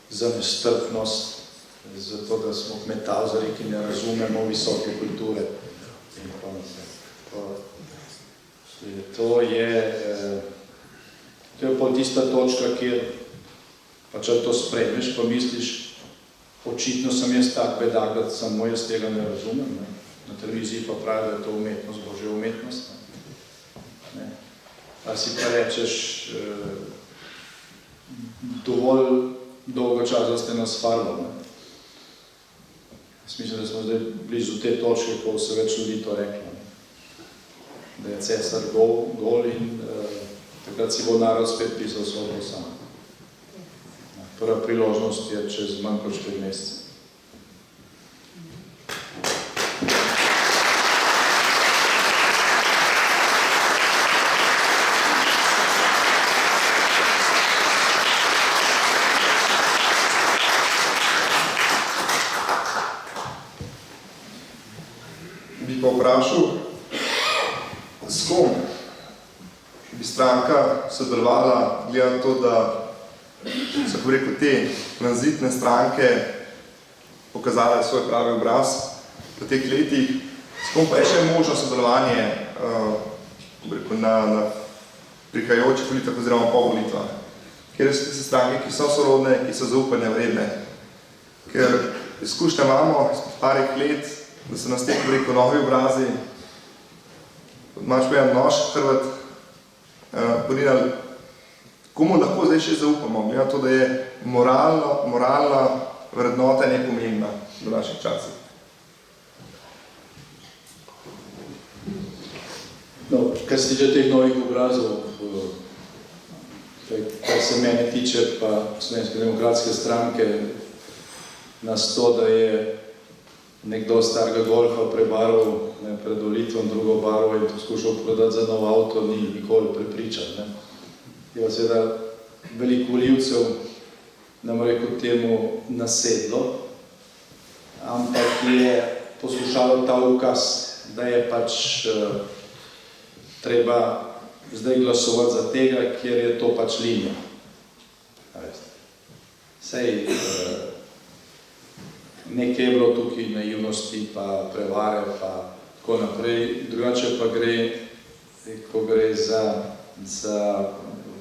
za nestrpnost, za to, da smo kmetavzari, ki ne razumemo visoke kulture. To je pa tista točka, kjer pa če to spremeš, pa misliš, očitno sem jaz tak bedak, da samo jaz tega ne razumem. Ne? Na televiziji pa pravi, da je to umetnost, božja umetnost. Ne? A si pa rečeš, dovolj dolgo časa ste nas farbali. Jaz mislim, da smo zdaj blizu te točke, ko se več ljudi to reklo. Da je cesar gol in takrat si bo narod spet pisal svojo sam. Prva priložnost je čez manj kot 4 mesece. Bi pa vprašal, s kom bi stranka sodelovala, glede na to, da so, kako rekel, te tranzitne stranke pokazale svoj pravi obraz v teh letih, s kom pa je še možno sodelovanje na prihajajočih volitvah oziroma po volitvah, ker so stranke, ki so sorodne, ki so zaupanja vredne, ker izkušnja imamo izpred parih let, da so nas teh veliko novi obrazi, mač pojem nož Hrvat, porinali, komu lahko zdaj še zaupamo, glede na to, da je moralna vrednota nepomembna v naših časih. No, kar se tiče teh novih obrazov, kar se mene tiče, pa Slovenske demokratske stranke, nas to, da je nekdo starega golfa prebarval pred volitvom drugo barvo in to skušal prodati za nov avto, ni nikoli prepričan. Je pa seveda veliko volivcev, nam rekel temu, nasedlo, ampak je poslušalo ta ukaz, da je pač treba zdaj glasovati za tega, ker je to pač linija. Sej, nekaj je bilo tukaj naivnosti, pa prevare, pa tako naprej. Drugače pa gre, ko gre za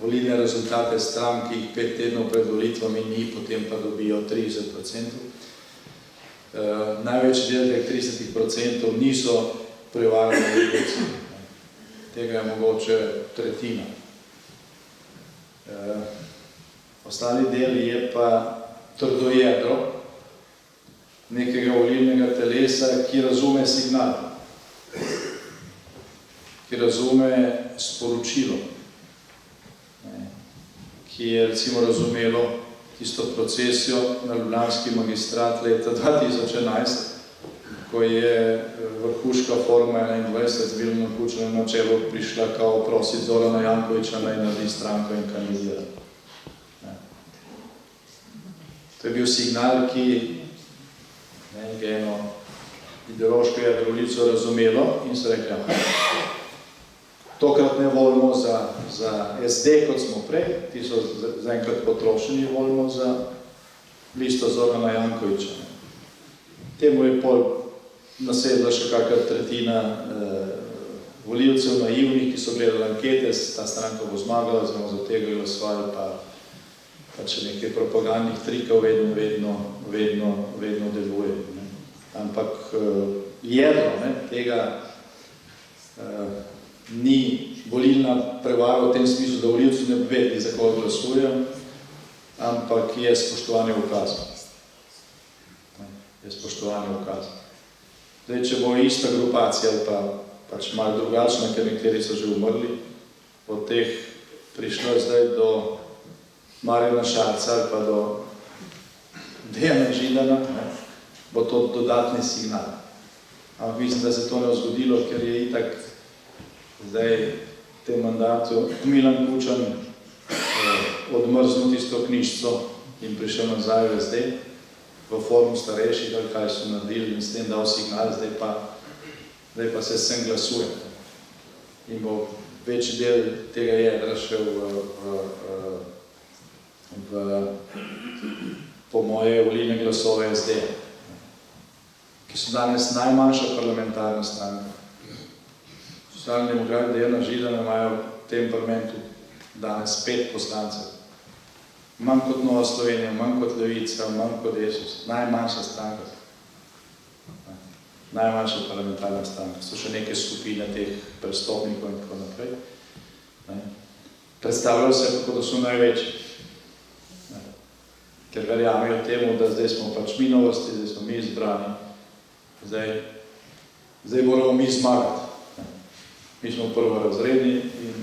volilne rezultate strank, ki jih 5 tednov pred volitvami ni, potem pa dobijo 30%. Največji del teh 30% niso prevarane volivci. Tega je mogoče tretjina. Ostali del je pa trdo jedro nekega volilnega telesa, ki razume signal, ki razume sporočilo, ki je recimo razumelo tisto procesijo na ljubljanski magistrat leta 2011, ko je vrhuška forma 21 z Milanom Kučanom na čelu prišla kao prositi Zorana Jankovića naj naredi stranko in kandidira. To je bil signal, ki je eno ideološko jedrolico razumelo in so rekli, tokrat ne volimo za SD, kot smo prej, ti so zaenkrat potrošeni, volimo za listo Zorana Jankovića. Temu je pol nasedla še kakšna tretjina volivcev naivnih, ki so gledali ankete, ta stranka bo zmagala, smo za tega glasovali, pa če nekaj propagandnih trikov vedno deluje. Ampak jedro tega ni volilna prevara v tem smislu, da volivci ne bi vedeli, za koga glasujejo, ampak je spoštovanje ukazov. Je spoštovanje ukazov. Zdaj, če bo ista grupacija ali pa pač malo drugačna, ker nekateri so že umrli, od teh prišlo zdaj do Marjana Šarca ali pa do Dejana Židana, bo to dodatni signal. Ampak mislim, da se to ne zgodilo, ker je itak zdaj v tem mandatu Milan Kučan odmrznil tisto knjižico in prišel nazaj v SD, v forum starejših, ali kaj so naredili in s tem dal signal, zdaj pa se sem glasuje. in bo večji del tega jedra šel po moje volilne glasove SD, ki so danes najmanjša parlamentarna stranka. Socialni demokrati Dejana Židana imajo v tem parlamentu danes 5 poslancev. Manj kot Nova Slovenija, manj kot Levica, manj kot Desus, najmanjša stranka. Najmanjša parlamentarna stranka. So še neke skupine teh prestopnikov in tako naprej. Predstavljajo se, kako da so največji. Ker verjamejo temu, da zdaj smo pač mi na vrsti, zdaj smo mi izbrani. Zdaj moramo mi zmagati. Mi smo prvorazredni in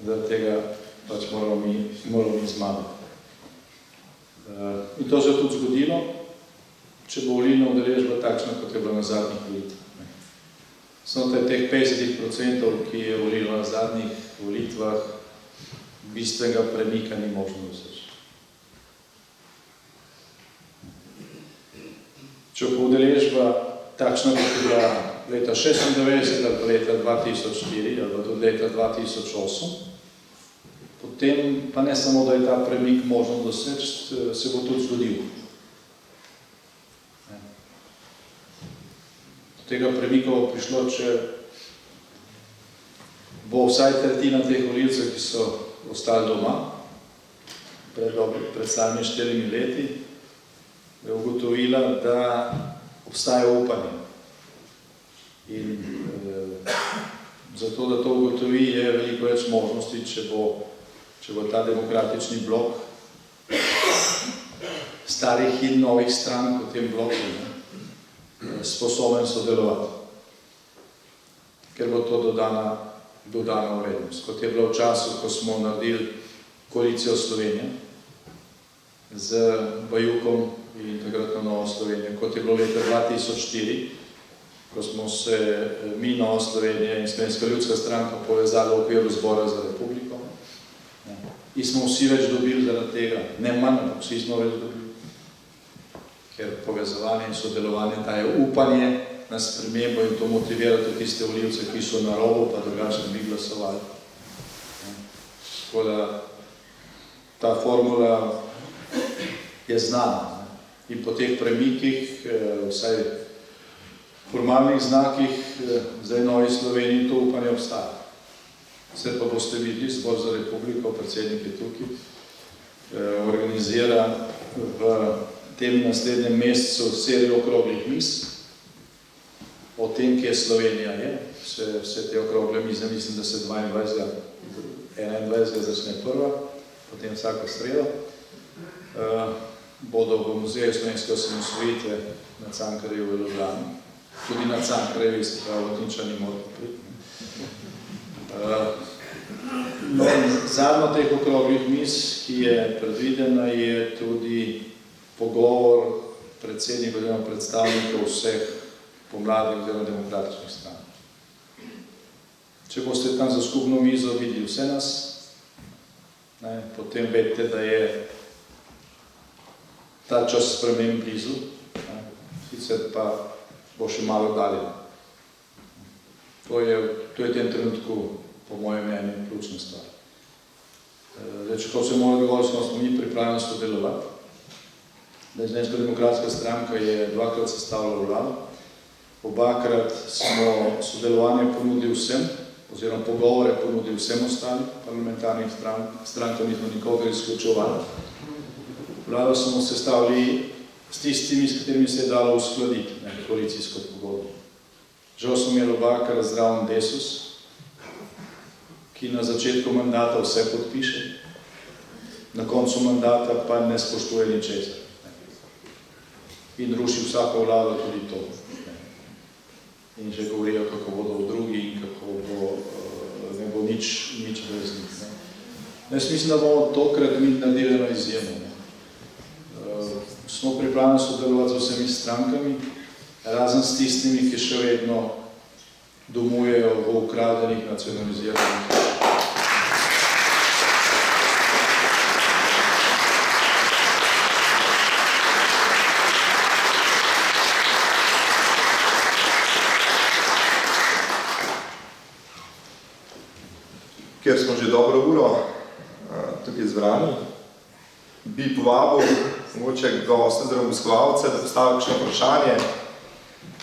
zaradi tega pač moramo mi zmagati. In to se je tudi zgodilo, če bo volilna udeležba takšna, kot je bila na zadnjih volitvah. Znotraj teh 50%, ki je volilo na zadnjih volitvah, bistvenega premika ni možno doseči. Če bo udeležba takšna, kot je bila leta 1996 ali leta 2004 ali pa tudi leta 2008, potem pa ne samo, da je ta premik možno doseči, se bo tudi zgodil. Do tega premika bo prišlo, če bo vsaj tretjina teh volivcev, ki so ostali doma pred samimi 4 leti, je ugotovila, da obstaja upanje. In zato, da to ugotovi, je veliko več možnosti, če bo ta demokratični blok starih in novih strank v tem bloku sposoben sodelovati. Ker bo to dodana vrednost. Kot je bilo v času, ko smo naredili koalicijo Slovenije z Bajukom in takratno Novo Slovenijo, kot je bilo leta 2004, ko smo se mi, Nova Slovenija in Slovenska ljudska stranka povezali v okviru Zbora za republiko. In smo vsi več dobili zaradi tega, ne manj, ampak vsi smo več dobili. Ker povezovanje in sodelovanje daje upanje na spremembo in to motivira tudi tiste volivce, ki so na robu, pa drugače bi glasovali. Tako da ta formula je znana. In po teh premikih, vsaj formalnih znakih, zdaj Novi Sloveniji to upanje obstaja. Vse pa boste videli, Zbor za republiko, predsednik je tukaj, organizira v tem naslednjem mesecu serijo okroglih miz o tem, kje Slovenija je. Vse te okrogle mize, mislim, da se 21. začne prva, potem vsako sredo. Bodo v Muzeju slovenske osamosvojitve na Cankarjevi v Ljubljani. Tudi na Cankarjevi, se pravi, Lotničani morajo priti. Zadnjo teh okroglih miz, ki je predvidena, je tudi pogovor predsednikov oziroma predstavnikov vseh pomladnih oziroma demokratičnih strank. Če boste tam za skupno mizo videli vse nas, potem vedite, da je ta čas sprememb blizu, sicer pa bo še malo dalje. To je v tem trenutku, po mojem mnenju, ključna stvar. Če se mora dogovoriti, smo mi pripravljeni sodelovati. Slovenska demokratska stranka je 2-krat sestavila vlado. Obakrat smo sodelovanje ponudili vsem, oziroma pogovore ponudili vsem ostalim parlamentarnim strankam, nismo nikogar izključevali. Vlado smo sestavili s tistimi, s katerimi se je dalo uskladiti koalicijsko pogodbo. Žal smo imeli obakrat zraven Desus, ki na začetku mandata vse podpiše, na koncu mandata pa ne spoštuje ničesar. In ruši vsako vlado tudi to. In že govorijo, kako bodo v drugi in kako ne bo nič brez njih. Jaz mislim, da bomo tokrat mi naredili na izjemo. Smo pripravljeni sodelovati z vsemi strankami, razen s tistimi, ki še vedno domujejo v ukradenih, nacionaliziranih. ker smo že dobro uro tukaj zbrani, bi povabil mogoče goste oziroma obiskovalce, da postavijo kakšno vprašanje.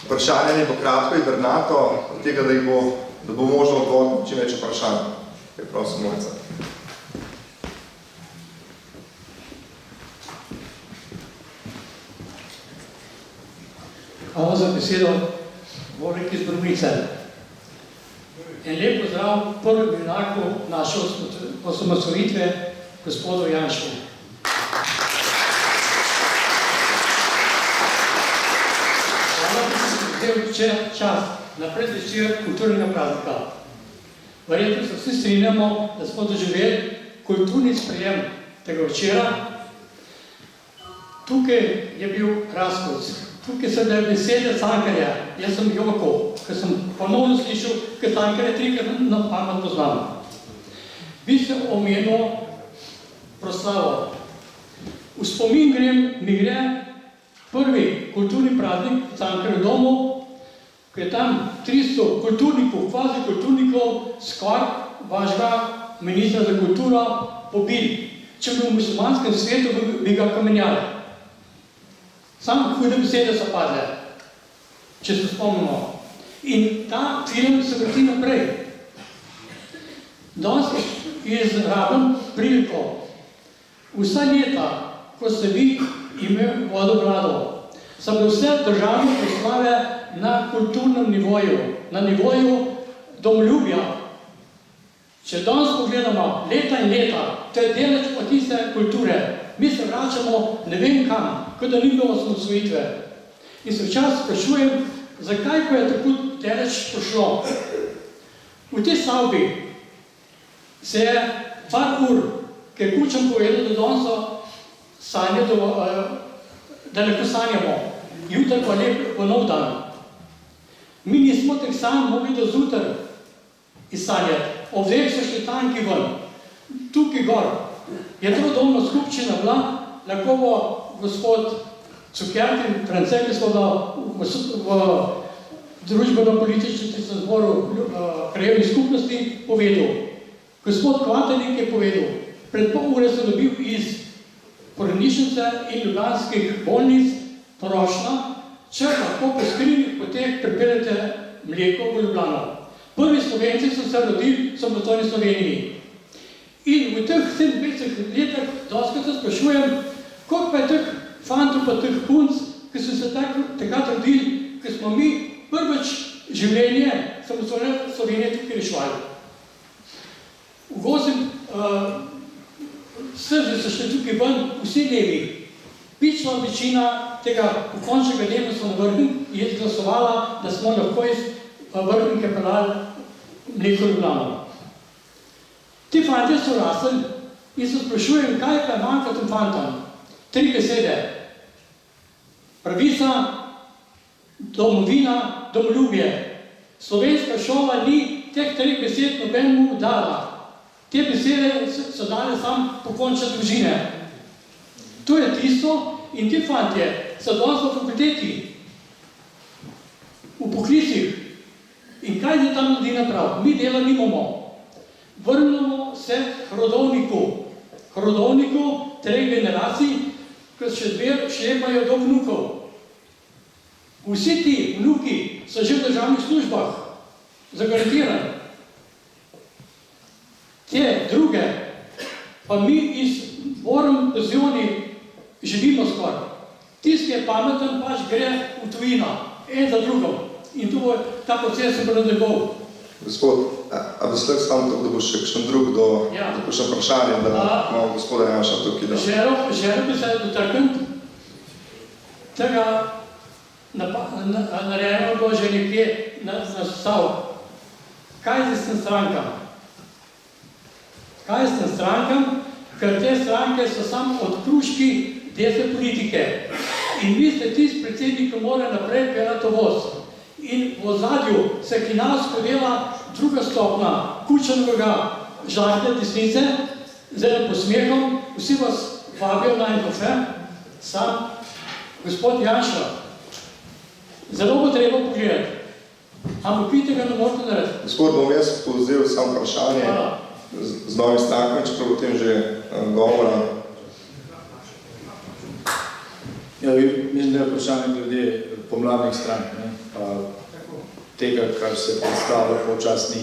Vprašanje ne bo kratko in drnato, od tega, da bo možno odgovoriti čim več vprašanj. Prosim, Mojca. Hvala za besedo, Borik iz Brunice. En lep pozdrav prvem junaku naše osamosvojitve, gospodu Janšu. Hvala, da ste vzel čas na predvečer kulturnega praznika. Verjetno se vsi strinjamo, da smo doživeli kulturni sprejem tega večera. Tukaj je bil razpust. Tukaj so bile besede Cankarja. Jaz sem jokal, ker sem ponovno slišal, ker Cankarja trikrat na pamet poznam. Bi se omenil proslavo. V spomin mi gre prvi kulturni praznik v Cankarju domu, ko je tam 300 kulturnikov, kvazi kulturnikov, skoraj vašega ministra za kulturo pobili. Če bi v muslimanskem svetu, bi ga kamenjali. Samo hude besede so padle, če se spomnimo. In ta film se vrti naprej. Danes izrabim priliko. Vsa leta, ko ste vi imeli vodo vlado, so bile vse državne proslave na kulturnem nivoju, na nivoju domoljubja. Če danes pogledamo leta in leta, to je deleč od tiste kulture. Mi se vračamo ne vem kam, kot da ni bilo osamosvojitve. In se včasih sprašujem, zakaj pa je tako deleč pošlo. V tej stavbi se je par ur, ki je Kučan povedal, da danes so sanje, da lahko sanjamo. Jutri pa lep nov dan. Mi nismo tek sam mogli do zjutraj izsanjati. Ovdje so šli tanki ven. Tukaj gor. Je trodomna skupščina bila, lahko bo gospod Cukjak in France, ki smo bila v družbeno-političnem zboru krajevnih skupnosti, povedal. Gospod Kvatenik je povedal, pred pol ure sem dobil iz porodnišnice in ljubljanskih bolnic prošnja, če lahko po skrivnih poteh pripeljete mleko v Ljubljano. Prvi Slovenci so se rodili, so v toj Sloveniji. In v teh 57 letih doskrat se sprašujem, koliko pa je teh fantov pa teh punc, ki so se takrat rodili, ki smo mi prvič življenje samostojne Slovenije tukaj rešvali. Ugozim, srži so šli tukaj ven, vsi levi. Pična večina tega pokončnega demostva na Vrhnik je izglasovala, da smo lahko iz Vrhnike pelali mleko Ljubljano. Ti fantje so rasli in se sprašujem, kaj pa manjka tem fantom. 3 besede. Pravica, domovina, domoljubje. Slovenska šola ni teh 3 besed nobenemu dala. Te besede so dale sam pokončne družine. To je tisto in ti fantje so danes v fakulteti, v poklicih. In kaj je tam ljudi naprav? Mi dela nimamo. Vrnemo se rodovniku 3 generacij, ki še šlepajo do vnukov. Vsi ti vnuki so že v državnih službah, zagarantirani. Te druge, pa mi iz Borom penzioni živimo skoraj. Tisti, ki je pameten, pač gre v tujino, en za drugom. In tu bo ta proces se nadaljeval. Gospod, a bi slek sam tako, da bo še kakšen drug do kakšne vprašanje, da imamo gospoda Janša tukaj da? Želel bi se dotakniti tega narejeno bilo že nekje na stav. Kaj je s tem strankam? Kaj je s tem strankam? Ker te stranke so samo odkruški desne politike. In vi ste tisti predsednik, ki mora naprej pelati voz. In v ozadju se hinavsko dela druga stopna Kučanovega žlahtne desnice, zdaj posmehom, vsi vas vabijo na en kafe, sam, gospod Janša. Zelo bo treba pogledati. Ampak vi tega ne morete narediti. Gospod, bom jaz povzel samo vprašanje. z novim strankami, čeprav o tem že govora. Ja, mislim, da je vprašanje glede pomladnih strank, ne? Pa tega, kar se predstavlja, počas ni.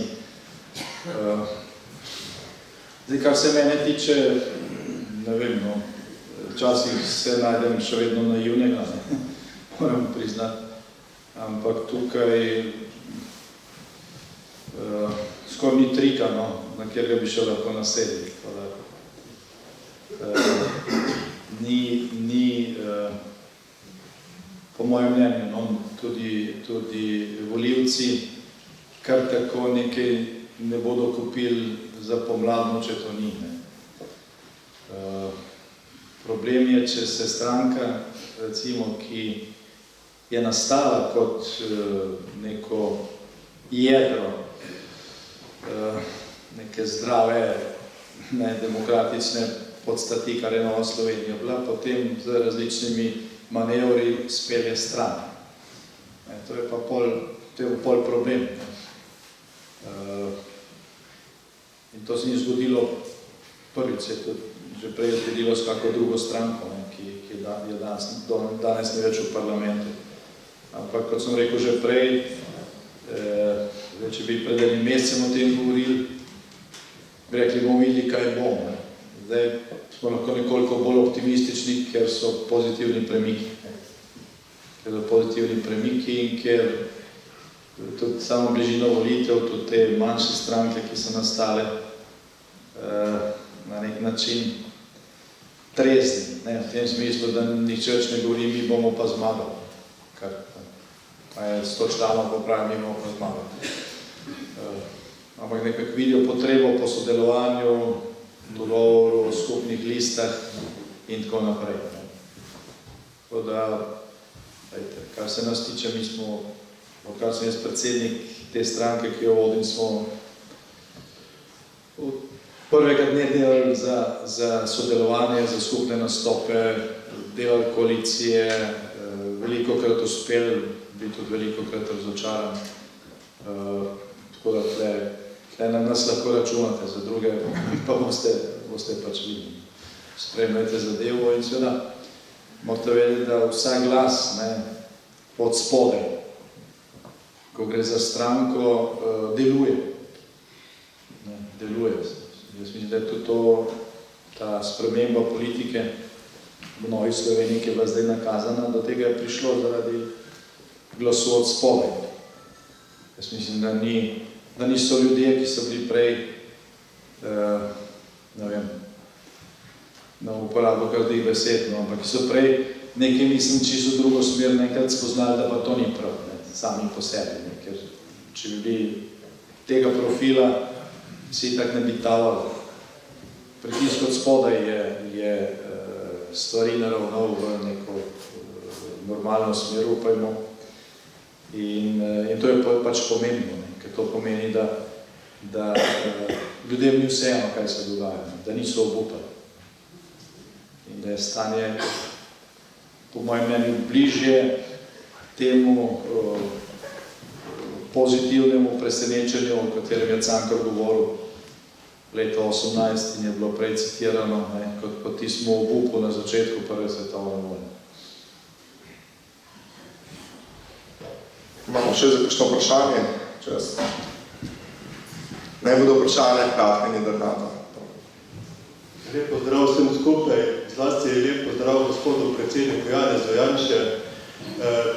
Zdaj, kar se mene tiče, ne vem, no, včasih se najdem še vedno naivnega, ne? Moram priznati, ampak tukaj skoraj ni trika, no, na kjer bi še lahko nasedli. Ni po mojem mnenju, no, tudi volivci kar tako nekaj ne bodo kupili za pomladno, če to ni. Problem je, če se stranka, recimo, ki je nastala kot neko jedro neke zdrave, demokratične podstati, kar je Nova Slovenija bila, potem z različnimi manevri spelje stran. To je pa pol problem. In to se ni zgodilo prvič, se je že prej zgodilo s kako drugo stranko, ki je danes ni več v parlamentu. Ampak, kot sem rekel že prej, če bi pred enim mesecem o tem govorili, bi rekli, bomo videli, kaj bomo. Zdaj smo lahko nekoliko bolj optimistični, ker so pozitivni premiki. Ker so pozitivni premiki in ker tudi samo bližino volitev, tudi te manjše stranke, ki so nastale, na nek način trezni. V tem smislu, da nihče več ne govori, mi bomo pa zmagali. Kar je 100 članov popravi, mi bomo pa zmagali. Ampak nekako vidijo potrebo po sodelovanju, dogovoru, skupnih listah in tako naprej. Tako da, kar se nas tiče, mi smo, odkar sem jaz predsednik te stranke, ki jo vodim, smo od prvega dne delali za sodelovanje, za skupne nastope, delali koalicije, velikokrat uspeli, bi tudi velikokrat razočaran. Tako da tle na nas lahko računate, za druge pa boste pač videli. Spremljajte zadevo in seveda morate vedeti, da vsak glas od spodaj, ko gre za stranko, deluje. Deluje. Jaz mislim, da je tudi ta sprememba politike v Novi Sloveniji, ki je bila zdaj nakazana, do tega je prišlo zaradi glasu od spodaj. Jaz mislim, da niso ljudje, ki so bili prej, ne vem, na uporabo kardih besed, ampak ki so prej nekaj, mislim, čisto drugo smer nekrat spoznali, da pa to ni prav, sami po sebi. Ker če bi bili tega profila, si tak ne bi tavali. Pritisk od spodaj je stvari naravnal v neko normalno smer, upajmo. In to je pač pomembno, ker to pomeni, da ljudem ni vseeno, kaj se dogaja, da niso obupali. In da je stanje, po mojem mnenju, bližje temu pozitivnemu presenečenju, o katerem je Cankar govoril leta 18 in je bilo prej citirano, kot tismo obupu na začetku Prve svetovne vojne. Imamo še za kakšno vprašanje? Naj bodo vprašanje kratke in jedrnata. Lep pozdrav vsem skupaj, zlasti lep pozdrav gospodu predsedniku Janezu Janše.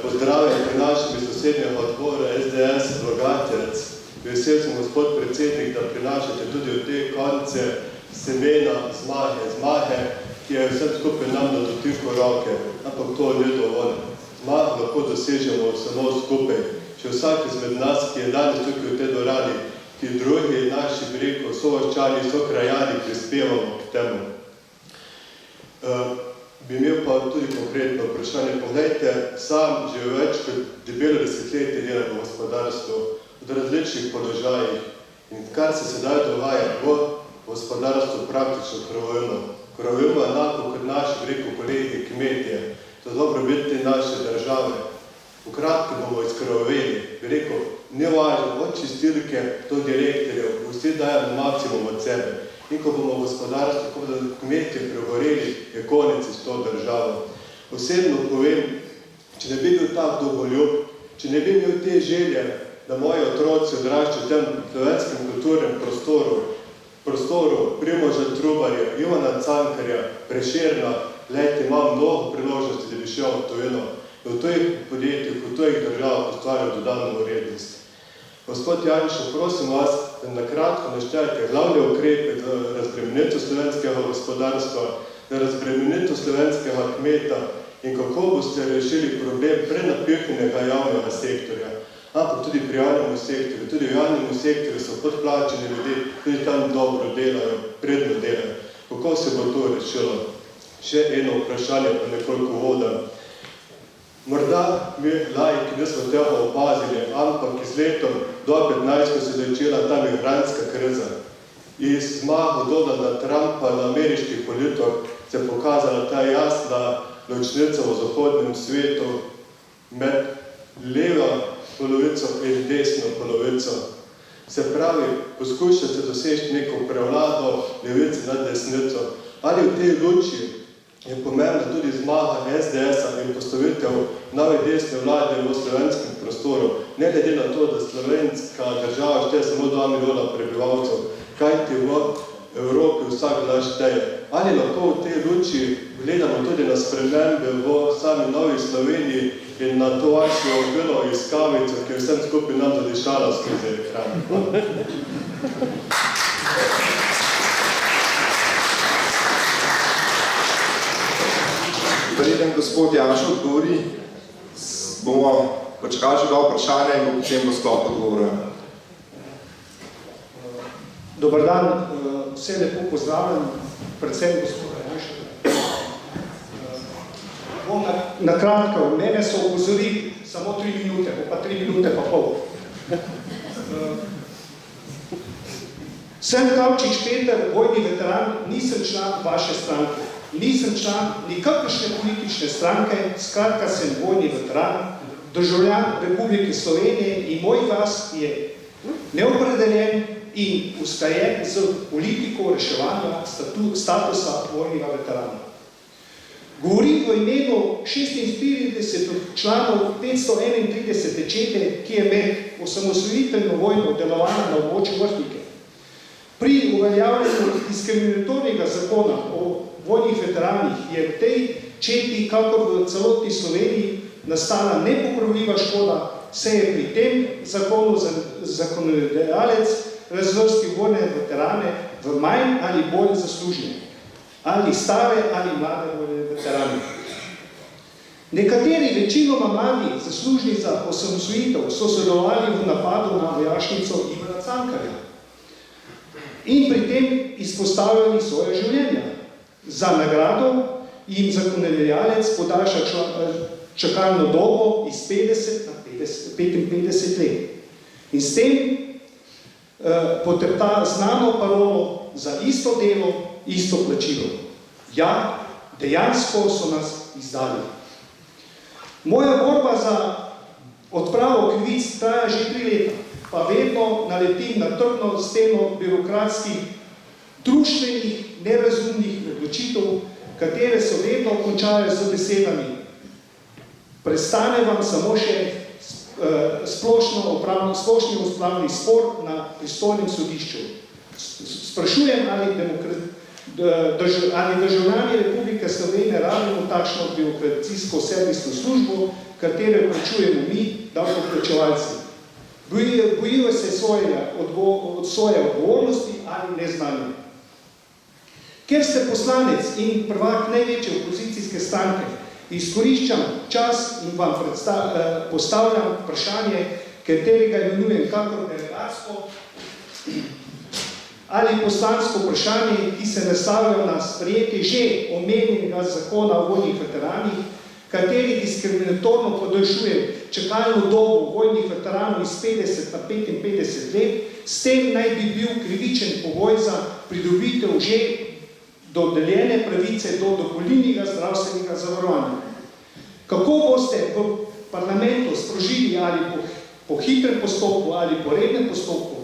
Pozdrave prinašam iz sosednjega odbora SDS Logatec. Vesel sem, gospod predsednik, da prinašate tudi v te konce semena zmahe, ki je vsem skupaj nam na dotiku roke, ampak to ni dovolj. Zmah lahko dosežemo samo skupaj. Če vsak izmed nas, ki je danes tukaj v tej dvorani, ki drugi naši, bi rekel, sovaščani, krajani, prispevamo k temu. Bi imel pa tudi konkretno vprašanje. Poglejte, sam že več kot debelo desetletje delam v gospodarstvu, v različnih položajih. In kar se sedaj dogaja v gospodarstvu praktično krvavimo. Krvavimo enako kot naši, bi rekel, kolegi kmetje. To je dobrobit naše države. V kratkem bomo izkrvaveli, bi rekel, ne važno, od čistilke do direktorjev, vsi vsi dajemo maksimum od sebe. In ko bomo gospodarstvo, ko bodo kmetje pregoreli, je konec s to državo. Osebno povem, če ne bi bil tak domoljub, če ne bi imel te želje, da moji otroci odraščajo v tem slovenskem kulturnem prostoru Primoža Trubarja, Ivana Cankarja, Prešerna, lejte, imam mnogo priložnosti, da bi šel v tujino, da v tujih podjetjih, v tujih državah ustvarjajo dodano vrednost. Gospod Janša, prosim vas, da na kratko naštejete glavne ukrepe za razbremenitev slovenskega gospodarstva, za razbremenitev slovenskega kmeta in kako boste rešili problem prenapihnjenega javnega sektorja. Ampak tudi pri javnem sektorju, tudi v javnem sektorju so podplačeni ljudje, tudi tam dobro delajo, predno delajo. Kako se bo to rešilo? Še eno vprašanje, pa nekoliko voda. Morda mi laiki nismo tega opazili, ampak iz letom 2015, ko se je začela ta migrantska kriza, iz zmaga Donalda Trumpa na ameriških volitvah se je pokazala ta jasna ločnica v zahodnem svetu med levo polovico in desno polovico. Se pravi, poskuša se doseči neko prevlado levice nad desnico. Ali v tej luči je pomembna tudi zmaga SDS-a in postavitev nove desne vlade v slovenskem prostoru, ne glede na to, da slovenska država šteje samo 2 milijona prebivalcev, kajti v Evropi vsak glas šteje. Ali lahko v tej luči gledamo tudi na spremembe v sami Novi Sloveniji in na to vašo obilo iskavico, ki je vsem skupaj nam zadišala skozi ekran? Preden gospod Janša odgovori, bomo počakali še dva vprašanja in bo potem bo sklop odgovoril. Dobar dan, vse lepo pozdravljam, predvsem gospoda Janša. Bom na kratko, mene so opozorili samo 3 minute, pa 3 minute pa pol. Sem Kavčič Peter, vojni veteran, nisem član vaše stranke. Nisem član nikakršne politične stranke, skratka sem vojni veteran, državljan Republike Slovenije in moj glas je neopredeljen in usklajen z politiko reševanja statusa vojnega veterana. Govorim v imenu 46 članov 531. čete, ki je med osamosvojitveno vojno delovala na območju Vrhnike. Pri uveljavljanju diskriminatornega zakona o vojnih veteranih je v tej četi, kakor v celotni Sloveniji, nastala nepopravljiva škoda, se je pri tem zakonu zakonodajalec razvrstil vojne veterane v manj ali bolj zaslužne, ali stare ali mlade vojne veterane. Nekateri večinoma mladi zaslužni za osamosvojitev so sodelovali v napadu na vojašnico Ivana Cankarja in pri tem izpostavljali svoje življenja. Za nagrado jim zakonodajalec podaljša čakalno dobo iz 50 na 55 let. In s tem potepta znano parolo za isto delo, isto plačilo. Ja, dejansko so nas izdali. Moja borba za odpravo krivic traja že 3 leta, pa vedno naletim na trdno steno birokratskih, društvenih, nerazumnih odločitev, katere so vedno končale z besedami. Prestane vam samo še splošni upravni spor na pristojnem sodišču. Sprašujem, ali državljani Republike Slovenije rabimo takšno birokracijsko servisno službo, katere plačujemo mi, davkoplačevalci. Bojijo se svoje odgovornosti ali neznanje. Ker ste poslanec in prvak največje opozicijske stranke, izkoriščam čas in vam postavljam vprašanje, katerega imenujem kakor delegatsko ali poslansko vprašanje, ki se nastavljajo na sprejetje že omenjenega zakona o vojnih veteranih, kateri diskriminatorno podaljšuje čakalno dobo vojnih veteranov iz 50 na 55 let, s tem naj bi bil krivičen pogoj za pridobitev že dodeljene pravice do dopolnilnega zdravstvenega zavarovanja. Kako boste v parlamentu sprožili ali po hitrem postopku ali po rednem postopku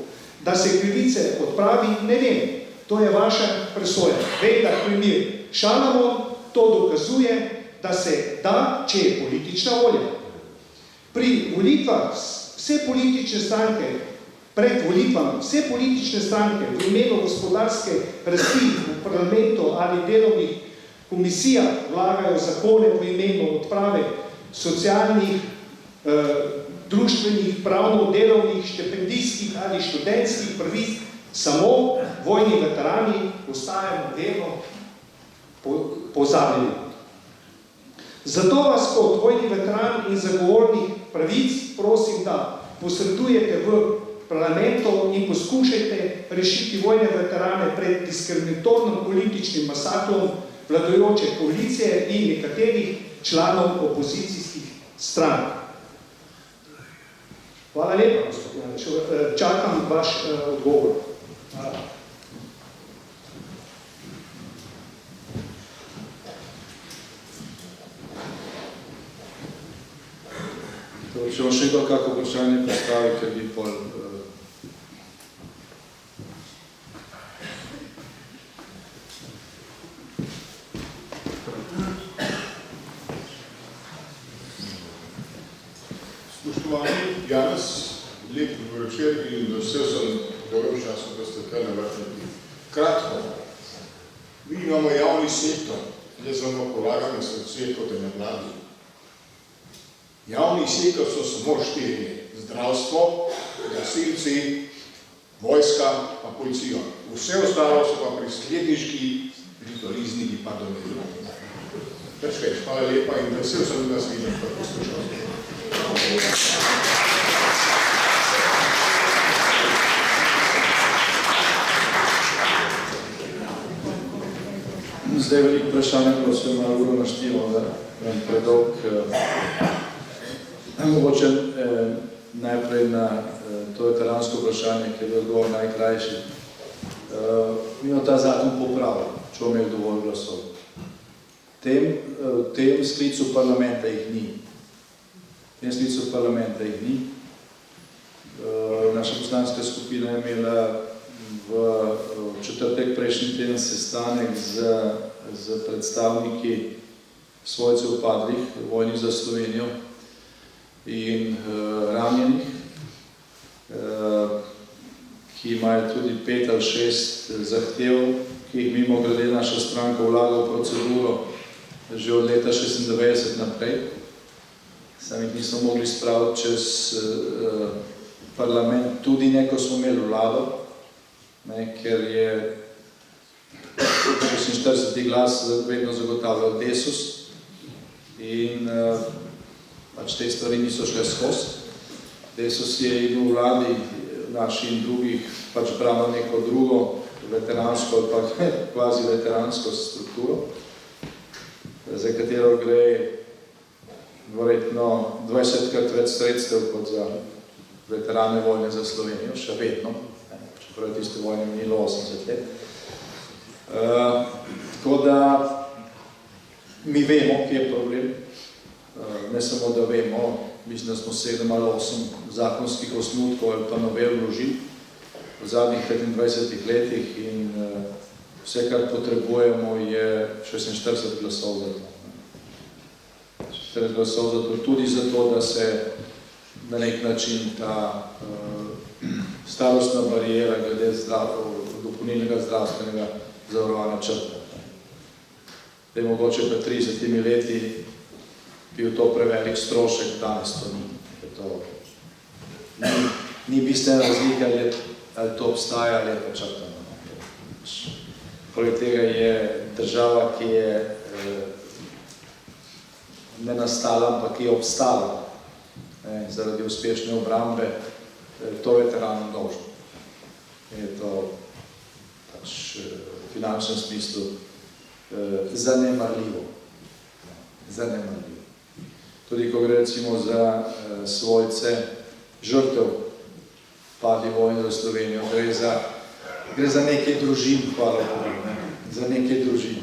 Da se krivice odpravi, ne vem. To je vaša presoja. Vendar primer Šalamon to dokazuje, da se da, če je politična volja. Pri volitvah vse politične stranke, pred volitvami vse politične stranke v imenu gospodarske rasti v parlamentu ali delovnih komisijah vlagajo zakone v imenu odprave socialnih, društvenih, pravno-delovnih, štipendijskih ali študentskih pravic, samo vojni veterani ostajamo vedno pozabljeni. Zato vas kot vojni veteran in zagovornik pravic prosim, da posredujete v parlamentu in poskušajte rešiti vojne veterane pred diskriminatornim političnim masaklom vladajoče koalicije in nekaterih članov opozicijskih strank. Hvala lepa, gospod Janeš. Čakam vaš odgovor. Hvala. Če vam še kdo kako vprašanje postavi, ker bi pol... Spoštovani Janez, lep večer in vse sem dovolj času, da ste kar navršili. Kratko, mi imamo javni sektor, ne samo polagam na srce kot je mladi. Javni sektor so samo 4. Zdravstvo, gasilci, vojska pa policija. Vse ostalo so pa priskledniški, ritualizniki pa domeni. Več, hvala lepa in vesel sem, da nas vidim, pa poslušal. Zdaj veliko vprašanje, ko se malo uro naštimo, da vam predolg. Mogoče najprej na to veteransko vprašanje, ki je odgovor najkrajši. Mi imamo ta zakon popravili, če imel dovolj glasov. V tem sklicu parlamenta jih ni. V tem sklicu parlamenta jih ni. Naša poslanska skupina je imela v četrtek prejšnji teden sestanek z predstavniki svojcev padlih, vojnih za Slovenijo in ranjenih, ki imajo tudi 5 ali 6 zahtev, ki jih mimo glede naša stranka vlaga v proceduro že od leta 96 naprej. Sami jih nismo mogli spraviti čez parlament, tudi neko smo imeli vlado, ker je 46 glas vedno zagotavljal Desus in pač te stvari niso šle skozi. Desus je in v vladi naši in drugih pač bralo neko drugo veteransko ali pa kvazi veteransko strukturo, za katero gre verjetno 20krat več sredstev kot za veterane vojne za Slovenijo, še vedno, čeprav tiste vojne minilo 80 let. Tako da mi vemo, kje je problem. Ne samo, da vemo, mislim, da smo 7 ali 8 zakonskih osnutkov ali pa novel vložili v zadnjih 25 letih in vse, kar potrebujemo, je 46 glasov za to. 46 glasov za to, tudi zato, da se na nek način ta starostna barijera glede dopolnilnega zdravstvenega zavarovanja črta. Zdaj, mogoče pred 30 leti bil to prevelik strošek, danes to ni. Ni bistvena razlika, ali to obstaja, ali je to črtano. Poleg tega je država, ki je ne nastala, ampak ki je obstala zaradi uspešne obrambe, to veteranom dolžno. Je to pač v finančnem smislu zanemarljivo. Tudi ko gre recimo za svojce žrtev padli vojne za Slovenijo, gre za nekaj družin, hvala Bogu, za nekaj družin.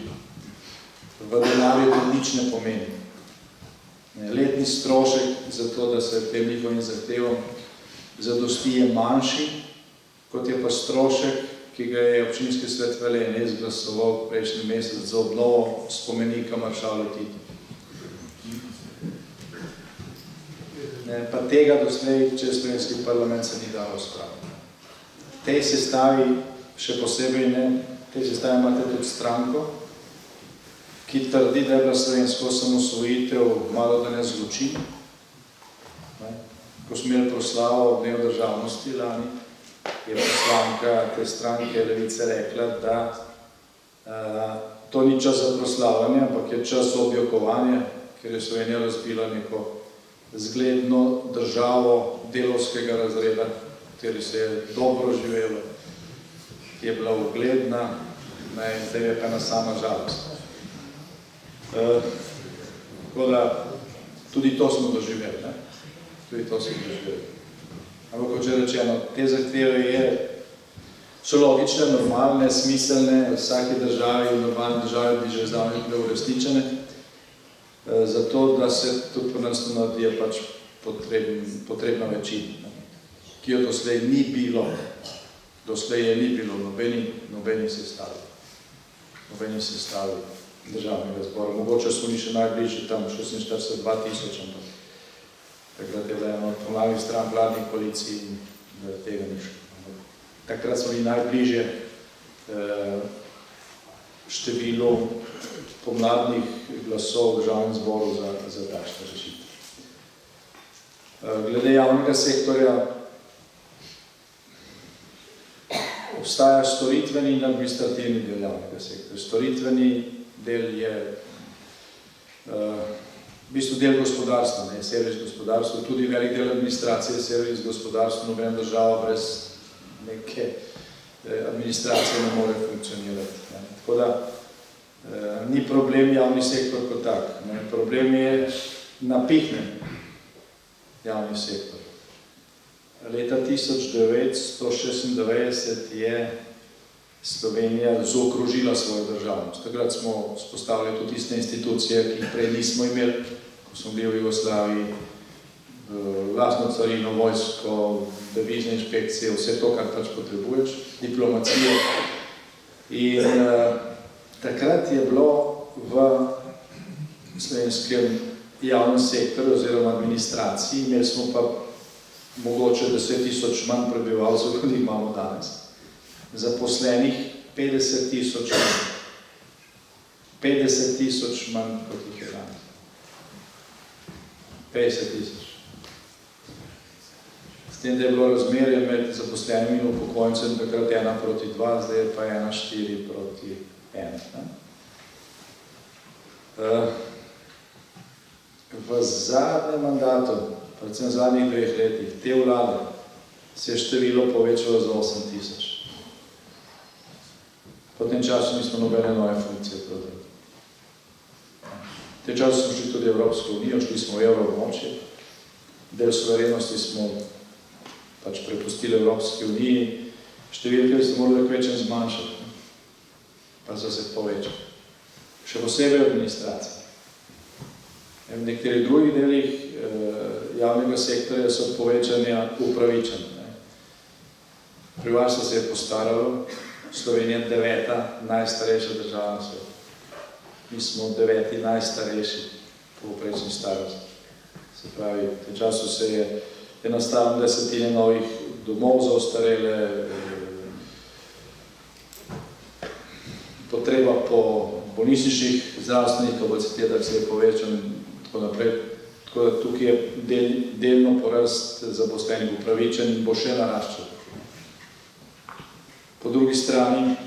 V denarju to nič ne pomeni. Letni strošek za to, da se tem njihovim zahtevom zadosti je manjši, kot je pa strošek, ki ga je občinski svet Velenje izglasoval prejšnji mesec za obnovo spomenika maršalu Titu. Pa tega doslej čez slovenski parlament se ni dalo spraviti. Tej sestavi, še posebej ne, tej sestavi imate tudi stranko, ki trdi, da je bila slovensko osamosvojitev malo da ne zločin. Ko smo imeli proslavo Dnev državnosti lani, je poslanka te stranke Levice rekla, da to ni čas za proslavljanje, ampak je čas objokovanja, ker je Slovenija razbila neko zgledno državo delovskega razreda, kateri se je dobro živelo, ki je bila ugledna, in zdaj je pa ena sama žalost. Tako da tudi to smo doživeli, tudi to smo doživeli. Ampak kot že rečeno, te zahteve so logične, normalne, smiselne, v vsaki državi, v normalni državi bi že zdavnje bile uresničene. Zato, da se tudi po nas to naredi, je pač potrebna večina, ki jo doslej ni bilo. Doslej je ni bilo nobeni sestavi. Nobeni sestavi državnega zbora. Mogoče smo mi še najbližji tam 46-2000, ampak takrat je bila ena od pomlavnih stran vladnih koalicij in tega ni šlo. Takrat smo bili najbližje številu pomladnih glasov v državnem zboru za takšne rešitve. Glede javnega sektorja obstaja storitveni in administrativni del javnega sektorja. Storitveni del je v bistvu del gospodarstva, ne, servis gospodarstva, tudi velik del administracije je servis gospodarstva, nobena država brez neke administracije ne more funkcionirati. Ne. Tako da ni problem javni sektor kot tak, ne. Problem je napihnen javni sektor. Leta 1996 je Slovenija zaokrožila svojo državnost. Takrat smo vzpostavili tudi tiste institucije, ki jih prej nismo imeli, ko smo bili v Jugoslaviji, lastno carino, vojsko, devizne inšpekcije, vse to, kar pač potrebuješ, diplomacijo. In takrat je bilo v slovenskem javnem sektorju oziroma administraciji, imeli smo pa mogoče 10 000 manj prebivalcev, kot jih imamo danes, zaposlenih 50 000 manj. 50 000 manj, kot jih je danes. 50 000. S tem, da je bilo razmerje med zaposlenimi in upokojencem takrat 1:2, zdaj je pa 1:4:1. V zadnjem mandatu, predvsem v zadnjih 2 letih, te vlade se je število povečalo za 8 000. Po tem času nismo nobene nove funkcije prodali. V tem času smo šli tudi v Evropsko unijo, šli smo v evroobmočje, del suverenosti smo pač prepustili Evropski uniji, številke so morali kvečem zmanjšati, pa so se povečali. Še posebej administracija. V nekaterih drugih delih javnega sektorja so povečanja upravičene. Prebivalstvo se je postaralo, Slovenija je 9. najstarejša država na svetu. Mi smo 9. najstarejši po povprečni starosti. Se pravi, v tem času se je nastalo 10 novih domov za ostarele, potreba po bolnišničnih zdravstvenih kapacitetah se je povečala in tako naprej. Tako da tukaj je delno porast zaposlenih upravičen in bo še naraščal. Po drugi strani, v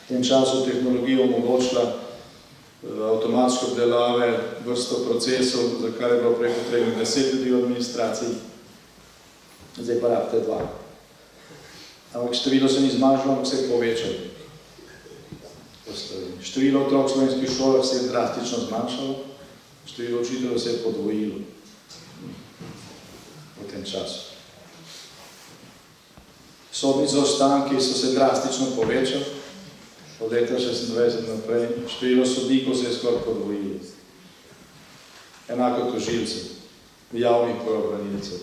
tem času tehnologija omogočila avtomatsko obdelave vrsto procesov, za kar je bilo prej potrebno 10 ljudi v administraciji, zdaj pa rabite 2. Ampak število se ni zmanjšalo, ampak se je povečalo. Število otrok v slovenskih šolah se je drastično zmanjšalo, število učiteljev se je podvojilo v tem času. Sodni zaostanki so se drastično povečali, od leta 26 naprej, število sodnikov se je skoraj podvojilo. Enako tožilcev, javnih pravobranilcev.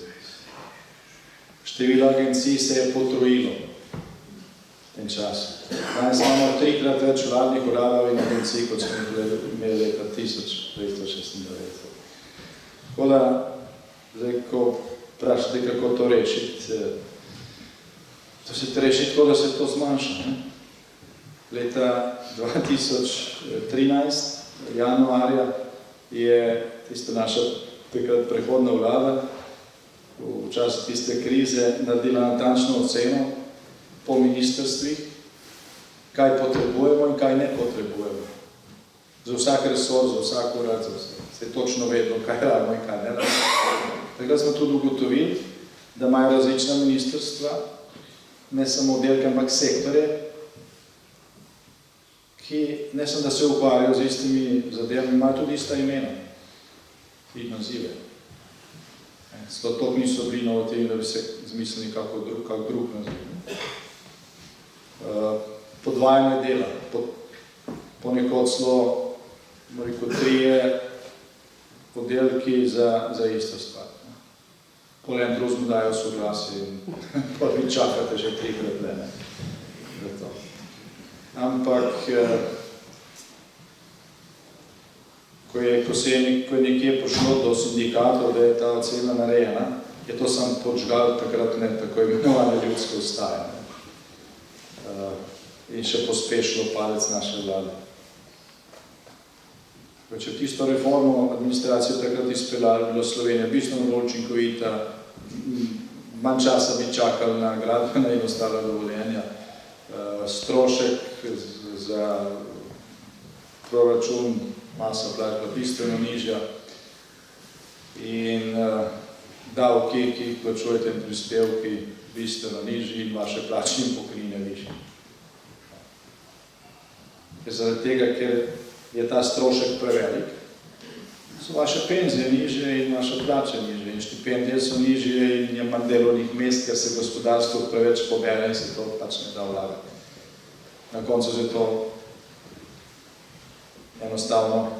Število agencij se je potrojilo, tem času. Danes imamo 3-krat več vladnih uradov in agencij, kot smo imeli leta 1996. Tako da, zdaj, ko vprašate, kako to rešiti, to se reši tako, da se to zmanjša. Ne? Leta 2013, januarja, je tista naša takrat prehodna vlada v času tiste krize naredila natančno oceno po ministrstvih, kaj potrebujemo in kaj ne potrebujemo. Za vsak resor, za vsak urad, za vse. Se je točno vedno, kaj rabimo in kaj ne rabimo. Takrat smo tudi ugotovili, da imajo različna ministrstva, ne samo oddelke, ampak sektorje, ki ne samo, da se ukvarjajo z istimi zadevami, imajo tudi ista imena in nazive. Zato to niso bili inovativni, da bi se zmislili kak drug naziv. Podvajanje dela, ponekod celo, rekel, 3 oddelki za isto stvar. Pol en drugemu dajo soglasje in pol vi čakate že 3-krat le. Ampak, ko je nekje prišlo do sindikatov, da je ta ocena narejena, je to sam podžgal takrat ne tako imenovane ljudske vstaje. In še pospešilo palec naše vlade. Če tisto reformo administracijo takrat izpeljali, bilo Slovenija bistveno bolj učinkovita, manj časa bi čakali na gradbena in ostala dovoljenja, strošek za proračun, masa plač bila bistveno nižja in davki, ki jih plačujete in prispevki, bistveno nižji in vaše plačne in pokojnine višje. Zaradi tega, ker je ta strošek prevelik, so vaše penzije nižje in vaše plače nižje in štipendije so nižje in je manj delovnih mest, ker se gospodarstvo preveč pobere in se to pač ne da vlagati. Na koncu se to enostavno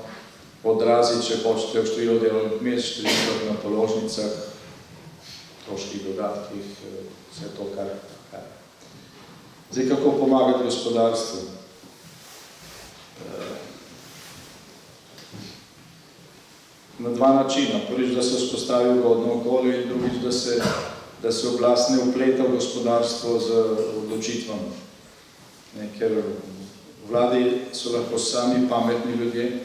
odrazi, če hočete v število delovnih mest, število na položnicah, stroških dodatkih, vse to, kar. Zdaj, kako pomagati gospodarstvu? Na 2 načina. Prvič, da se vzpostavi ugodno okolje in drugič, da se oblast ne vpleta v gospodarstvo z odločitvami. Ker vladi so lahko sami pametni ljudje,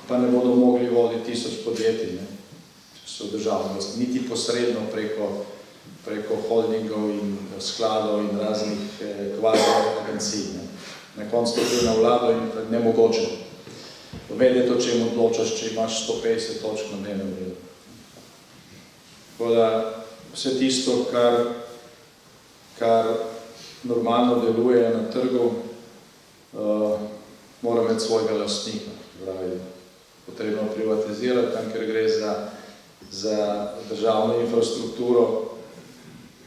pa ne bodo mogli voditi 1000 podjetij, če so državni, niti posredno preko holdingov in skladov in raznih kvazi agencij. Na koncu to gre na vlado in nemogoče. Vedeti, o čem odločaš, če imaš 150 točk na dnevnem redu. Tako da vse tisto, kar normalno deluje na trgu, mora imeti svojega lastnika. Potrebno privatizirati, tam, ker gre za državno infrastrukturo,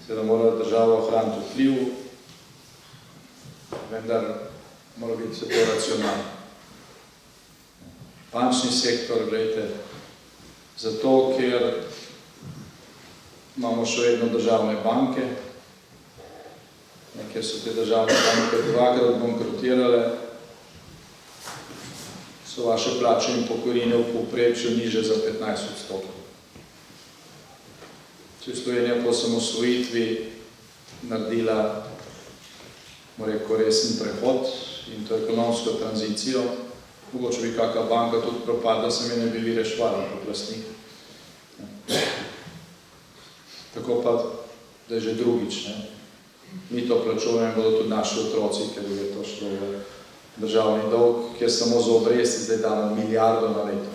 seveda mora država ohraniti vpliv, vendar mora biti vse to racionalno. Bančni sektor, gledajte, zato, ker imamo še vedno državne banke, ker so te državne banke 2-krat bankrotirale, so vaše plače in pokojnine v povprečju niže za 15%. Če je Slovenija po osamosvojitvi naredila, rekel, resen prehod in to ekonomsko tranzicijo, mogoče bi kakva banka tudi propadla, se mi ne bi vi rešvala kot lastnik. Tako pa, da je že drugič. Mi to plačujemo, bodo tudi naši otroci, ker je to šlo v državni dolg, kjer samo za obresti zdaj damo milijardo na leto.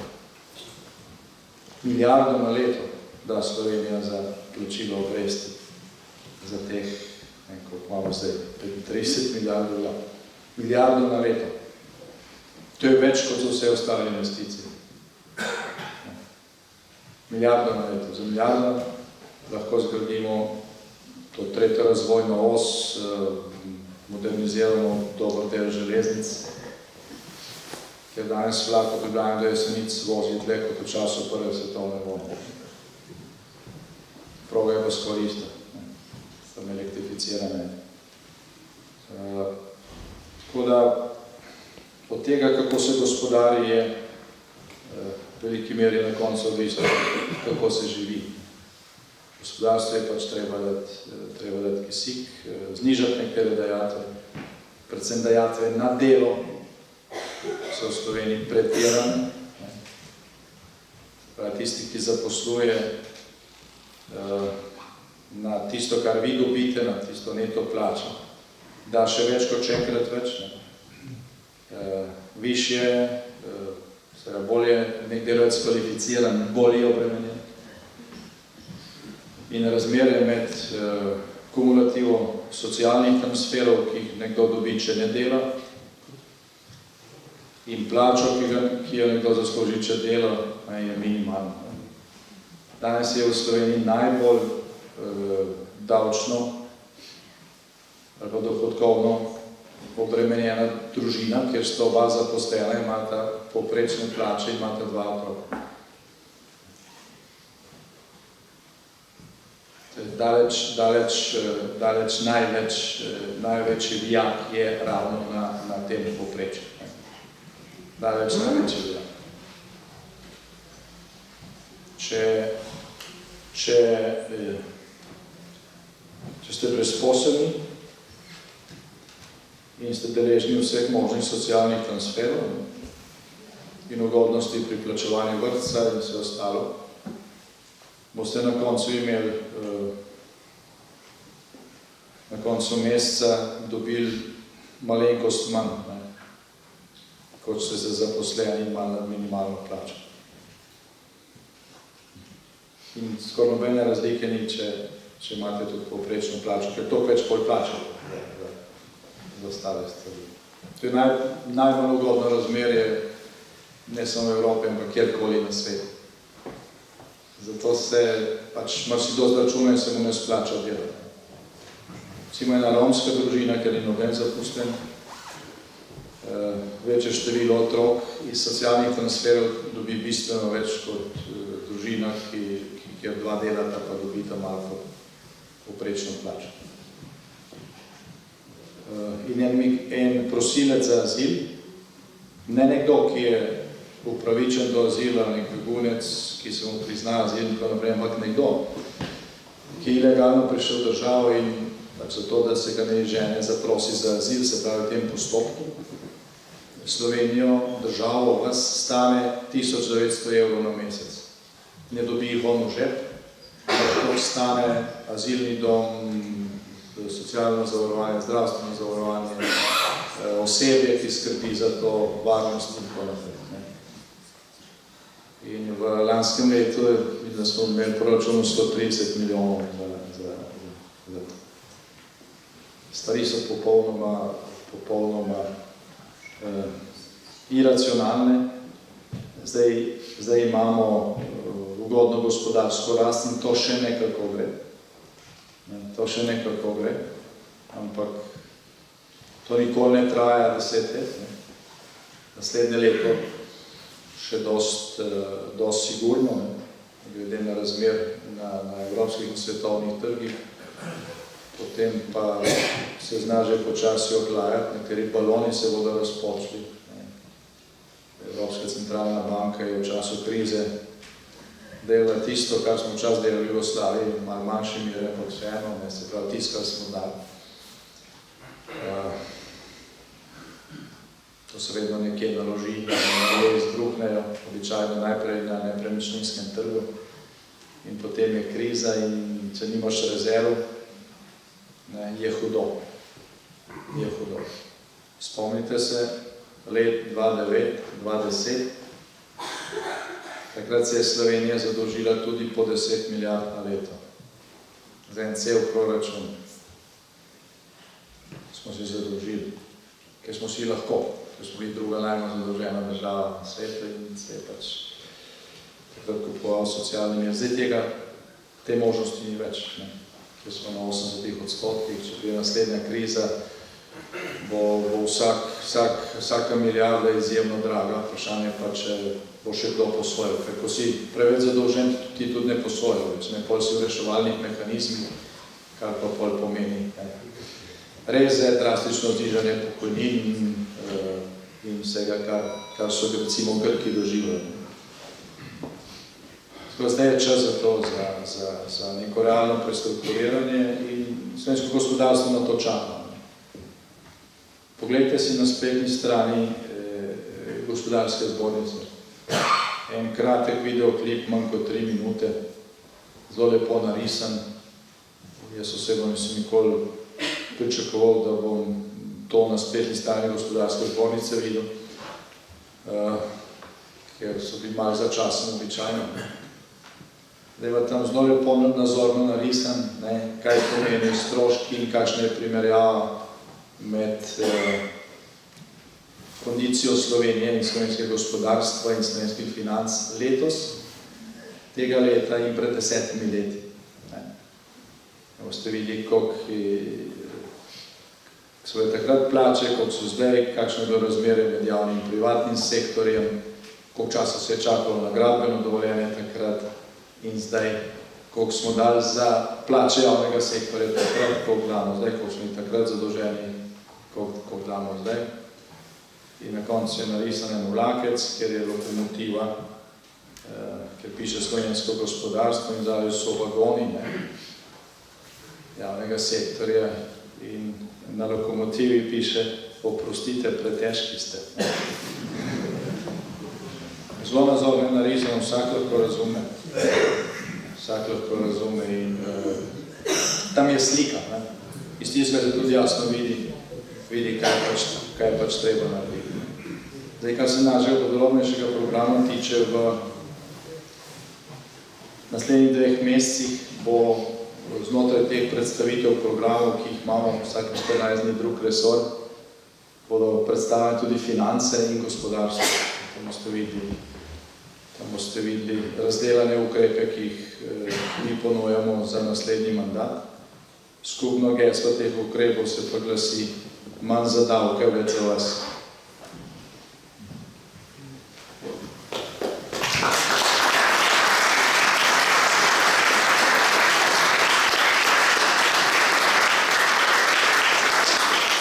Milijardo na leto da Slovenija za plačilo obresti. Za teh, koliko imamo zdaj, 30 milijardov, milijardo na leto. To je več kot za vse ostale investicije. Milijardo na leto. Za milijardo lahko zgradimo to 3. razvojno os, moderniziramo dober del železnic, ker danes vlak od Ljubljane do Jesenic vozi dlje kot v času prve svetovne vojne. Proga je pa skoraj ista, tam elektrificirane. Tako da od tega, kako se gospodari, je v veliki meri na koncu odvisno, kako se živi. Gospodarstvo je pač treba dati kisik, znižati nekatere dajatve, predvsem dajatve na delo, so v Sloveniji pretirane. Tisti, ki zaposluje na tisto, kar vi dobite, na tisto neto plačo, da še več kot še enkrat več. Višje, bolje nek delavec kvalificiran, bolje obremenjen. In razmere med kumulativo socialnih transferov, ki jih nekdo dobi, če ne dela, in plačo, ki jo nekdo zasluži, če dela, je minimalno. Danes je v Sloveniji najbolj davčno ali pa dohodkovno obremenjena družina, kjer sta oba zaposlena, imata povprečne plače, imata 2 otroka. Daleč največji vijak je ravno na tem povprečju. Daleč največji vijak. Če ste brezposelni in ste deležni vseh možnih socialnih transferov in ugodnosti pri plačevanju vrtca in vse ostalo, boste na koncu imeli na koncu meseca dobili malenkost manj, kot ste se zaposleni malo na minimalno plačo. In skoraj nobene razlike ni, če imate tudi povprečno plačo, ker to več pol plačo za ostale stvari. To je najbolj ugodno razmerje, ne samo v Evropi, ampak kjerkoli na svetu. Zato se pač marsikdo zračuna in se mu ne splača delati. Recimo ena romska družina, ker ni noben zaposlen, večje število otrok iz socialnih transferov dobi bistveno več kot družina, kjer 2 delata, pa dobita malo povprečno plačo. In en prosilec za azil, ne nekdo, ki je upravičen do azila, nek begunec, ki se mu prizna azil, ampak nekdo, ki je ilegalno prišel v državo in zato, da se ga ne žene zaprosi za azil, se pravi v tem postopku, Slovenijo, državo, vas stane 1900 evrov na mesec. Ne dobi jih on v žep, to stane azilni dom, socialno zavarovanje, zdravstveno zavarovanje, osebje, ki skrbi za to, varnost in tako naprej. In v lanskem letu smo imeli proračun 130 milijonov za to. Stvari so popolnoma iracionalne. Zdaj imamo ugodno gospodarsko rast in to še nekako gre. Ampak to nikoli ne traja 10 let. Naslednje leto še dosti sigurno, glede na razmer na evropskih in svetovnih trgih. Potem pa se zna že počasi ohlajati, nekateri baloni se bodo razpočli. Evropska centralna banka je v času krize delala tisto, kar smo včasih delali v Jugoslaviji, malo manjši mire, ampak vseeno, se pravi tisto, kar smo dali. To se vedno nekje naloži, nekje izbruhnejo, običajno najprej na nepremičninskem trgu in potem je kriza in če nimaš rezerv, je hudo. Spomnite se let 2009-2010, takrat se je Slovenija zadolžila tudi po 10 milijard na leto. Za en cel proračun smo se zadolžili, ker smo si lahko, ker smo bili druga najmanj zadolžena država na svetu in se je pač takrat kupoval socialni mir. Zdaj te možnosti ni več, ker smo na 80%, če prije naslednja kriza, bo vsaka milijarda izjemno draga, vprašanje pa, če bo še kdo posvojil, ker ko si preveč zadolžen, ti tudi ne posvojil več, pol si v reševalnih mehanizmih, kar pa pol pomeni reze, drastično znižanje pokojnin in vsega, kar so recimo Grki doživljali. Zdaj je čas za to, za neko realno prestrukturiranje in slovensko gospodarstvo na to čaka. Poglejte si na spletni strani gospodarske zbornice. En kratek videoklip, manj kot 3 minute, zelo lepo narisan. Jaz osebno nisem nikoli pričakoval, da bom to na spletni strani gospodarske zbornice videl, ker so bili malo začasno običajno. Da je tam zelo lepo nazorno narisan, kaj pomeni stroški in kakšna je primerjava med kondicijo Slovenije in slovenskega gospodarstva in slovenskih financ letos, tega leta in pred 10 leti. Boste videli, koliko so bile takrat plače, koliko so zdaj, kakšno je bilo razmerje med javnim in privatnim sektorjem, koliko časa se je čakalo na gradbeno dovoljenje takrat in zdaj, koliko smo dali za plače javnega sektorja takrat, koliko damo zdaj, koliko smo jih takrat zadolženi, koliko damo zdaj. In na koncu je narisan en vlakec, ker je lokomotiva, ker piše slovensko gospodarstvo in zdaj so vagoni javnega sektorja in na lokomotivi piše oprostite, pretežki ste. Zelo nazorno je narisano, vsak lahko razume. Vsak lahko razume in tam je slika. Iz tistega se tudi jasno vidi, kaj pač treba narediti. Zdaj, kar se našega podrobnejšega programa tiče, v naslednjih 2 mesecih bo znotraj teh predstavitev programov, ki jih imamo vsak 14 dni drug resor, bodo predstavljene tudi finance in gospodarstvo. Tam boste videli razdelane ukrepe, ki jih mi ponujamo za naslednji mandat. Skupno geslo teh ukrepov se pa glasi manj za davke, več za vas.